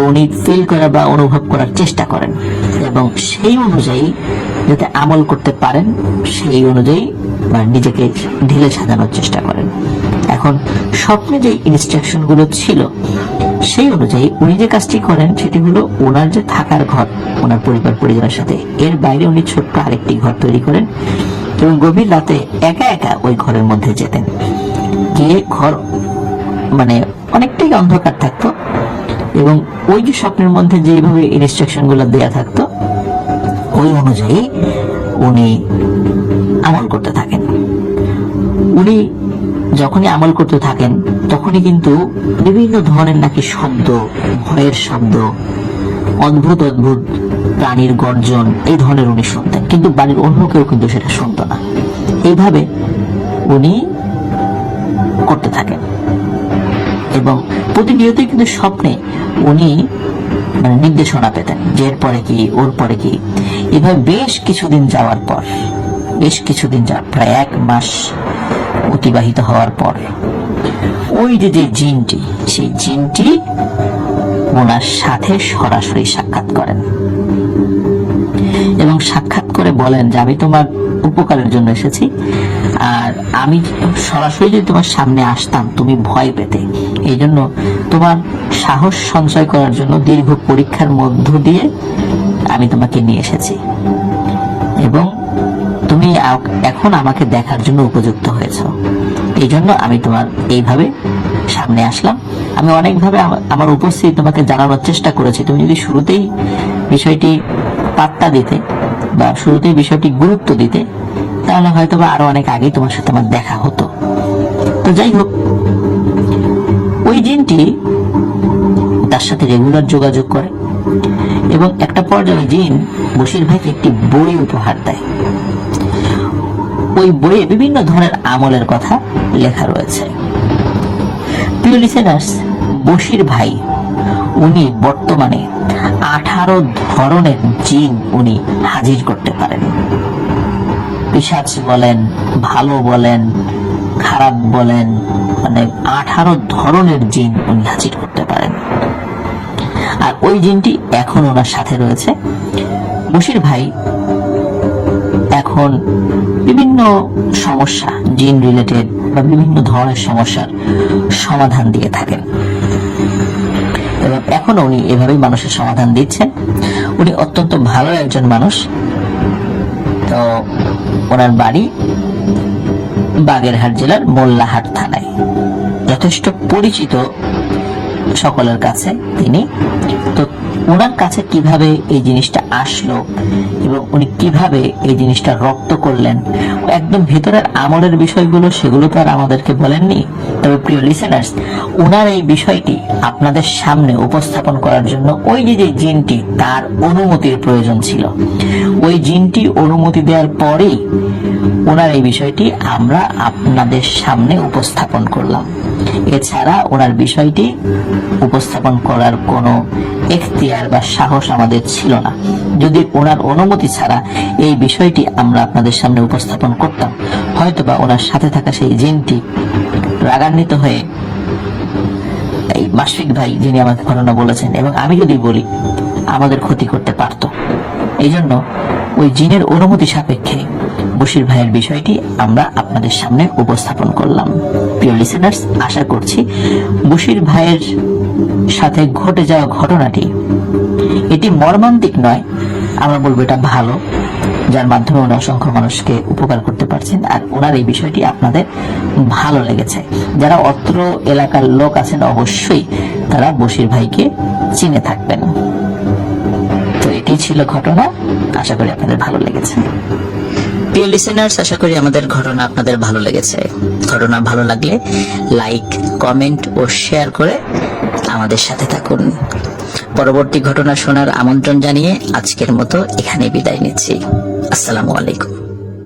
Speaker 1: উনি ফিল করার বা অনুভব করার চেষ্টা করেন এবং সেই অনুযায়ী যাতে আমল করতে পারেন সেই অনুযায়ী বা নিজেকে ঢেলে সাজানোর চেষ্টা করেন। এখন স্বপ্নে যে ইনস্ট্রাকশন গুলো ছিল সেই অনুযায়ী উনি যে কাজটি করেন সেটি হলো ওনার যে থাকার ঘর ওনার পরিবার পরিজনের সাথে, এর বাইরে উনি ছোট্ট আরেকটি ঘর তৈরি করেন এবং গভীর রাতে একা একা ওই ঘরের মধ্যে যেতেন। গিয়ে ঘর মানে অনেকটাই অন্ধকার থাকতো এবং ওই যে স্বপ্নের মধ্যে যেভাবে ইনস্ট্রাকশন গুলো দেয়া থাকতো ওই অনুযায়ী উনি আমল করতে থাকেন। উনি যখনই আমল করতে থাকেন তখনই কিন্তু বিভিন্ন ধরনের নাকি শব্দ, ভয়ের শব্দ, অদ্ভুত অদ্ভুত প্রাণীর গর্জন এই ধরনের উনি শুনতেন, কিন্তু বাড়ির অন্য কেউ কিন্তু সেটা শুনতো না। এইভাবে উনি করতে থাকেন এবং প্রতিনিয়তই কিন্তু স্বপ্নে উনি মানে নির্দেশনা পেতেন যে এর পরে কি, ওর পরে কি। এভাবে বেশ কিছুদিন যাওয়ার পর, প্রায় 1 মাস অতিবাহিত হওয়ার পর ওই যে জিনটি, সেই জিনটি ওনার সাথে সরাসরি সাক্ষাৎ করেন এবং সাক্ষাৎ করে বলেন যে আমি তোমার উপকারের জন্য এসেছি, আর আমি সরাসরি যদি তোমার সামনে আসতাম তুমি ভয় পেতে, এই জন্য তোমার সাহস সঞ্চয় করার জন্য দীর্ঘ পরীক্ষার মধ্য দিয়ে আমি তোমাকে নিয়ে এসেছি এবং তুমি এখন আমাকে দেখার জন্য উপযুক্ত হয়েছো, এই জন্য আমি তোমার এইভাবে সামনে আসলাম। আমি অনেকভাবে আমার উপস্থিতি তোমাকে জানানোর চেষ্টা করেছি, তুমি যদি শুরুতেই বিষয়টি পাত্তা দিতে বা শুরুতেই বিষয়টি গুরুত্ব দিতে তাহলে হয়তো বা আরো অনেক আগে তোমার সাথে আমার দেখা হতো। তো যাই হোক, ওই জিনটি তার সাথে রেগুলার যোগাযোগ করে এবং একটা পর্যায়ে জিন বশির ভাইকে একটি বই উপহার দেয়। ওই বইয়ে বিভিন্ন ধরনের আমলের কথা লেখা রয়েছে। প্রিয় লিসেনার্স, বশির ভাই উনি বর্তমানে 18 ধরনের জিন উনি হাজির করতে পারেন। পিশাচ বলেন, ভালো বলেন, খারাপ বলেন, মানে 18 ধরনের জিন উনি হাজির করতে পারেন। আর ওই জিনটি এখন ওনার সাথে রয়েছে। বশির ভাই এখন বিভিন্ন সমস্যা জিন রিলেটেড বা বিভিন্ন ধরনের সমস্যার সমাধান দিয়ে থাকেন এবং এখন উনি এভাবেই মানুষের সমাধান দিচ্ছেন। উনি অত্যন্ত ভালো একজন মানুষ। তো ওনার বাড়ি বাগেরহাট জেলার মোল্লাহাট থানায়, যথেষ্ট পরিচিত সকলের কাছে তিনি। তো ওনার কাছে কিভাবে এই জিনিসটা আসলো এবং উনি কিভাবে এই জিনিসটা রপ্ত করলেন, একদম ভেতরের আমলের বিষয়গুলো সেগুলো তো আর আমাদেরকে বলেননি। তবে প্রিয় লিসেনার্স, ওনার এই বিষয়টি আপনাদের সামনে উপস্থাপন করার জন্য ওই যে জিনটি তার অনুমতির প্রয়োজন ছিল, ওই জিনটি অনুমতি দেওয়ার পরেই ওনার এই বিষয়টি আমরা আপনাদের সামনে উপস্থাপন করলাম। এছাড়া ওনার বিষয়টি উপস্থাপন করার কোনো এখতিয়ার বা সাহস আমাদের ছিল না। যদি ওনার অনুমতি ছাড়া এই বিষয়টি আমরা আপনাদের সামনে উপস্থাপন করতাম, হয়তোবা ওনার সাথে থাকা সেই জিনটি রাগান্বিত হয়ে এই মাশফিক ভাই যিনি আমাকে ঘটনা বলেছেন এবং আমি যদি বলি আমাদের ক্ষতি করতে পারত। এই জন্য ওই জিনের অনুমতি সাপেক্ষে বশির ভাইয়ের বিষয়টি আমরা আপনাদের সামনে উপস্থাপন করলাম। প্রিয় লিসেনার্স, আশা করছি বশির ভাইয়ের সাথে ঘটে যাওয়া ঘটনাটি এটি মর্মান্তিক নয়, আমরা বলবো এটা ভালো, যার মাধ্যমে উনি অসংখ্য মানুষকে উপকার করতে পারছেন। আর ওনার এই বিষয়টি আপনাদের ভালো লেগেছে। যারা অত্র এলাকার লোক আছেন অবশ্যই তারা বশির ভাইকে চিনে থাকবেন। তো এটি ছিল ঘটনা, আশা করি আপনাদের ভালো লেগেছে। প্রিয় লিসেনার্স, আশা করি আমাদের ঘটনা আপনাদের ভালো লেগেছে। ঘটনা ভালো লাগলে লাইক, কমেন্ট ও শেয়ার করে আমাদের সাথে থাকুন। পরবর্তী ঘটনা শোনার আমন্ত্রণ জানিয়ে আজকের মতো এখানে বিদায় নিচ্ছি। আসসালামু আলাইকুম।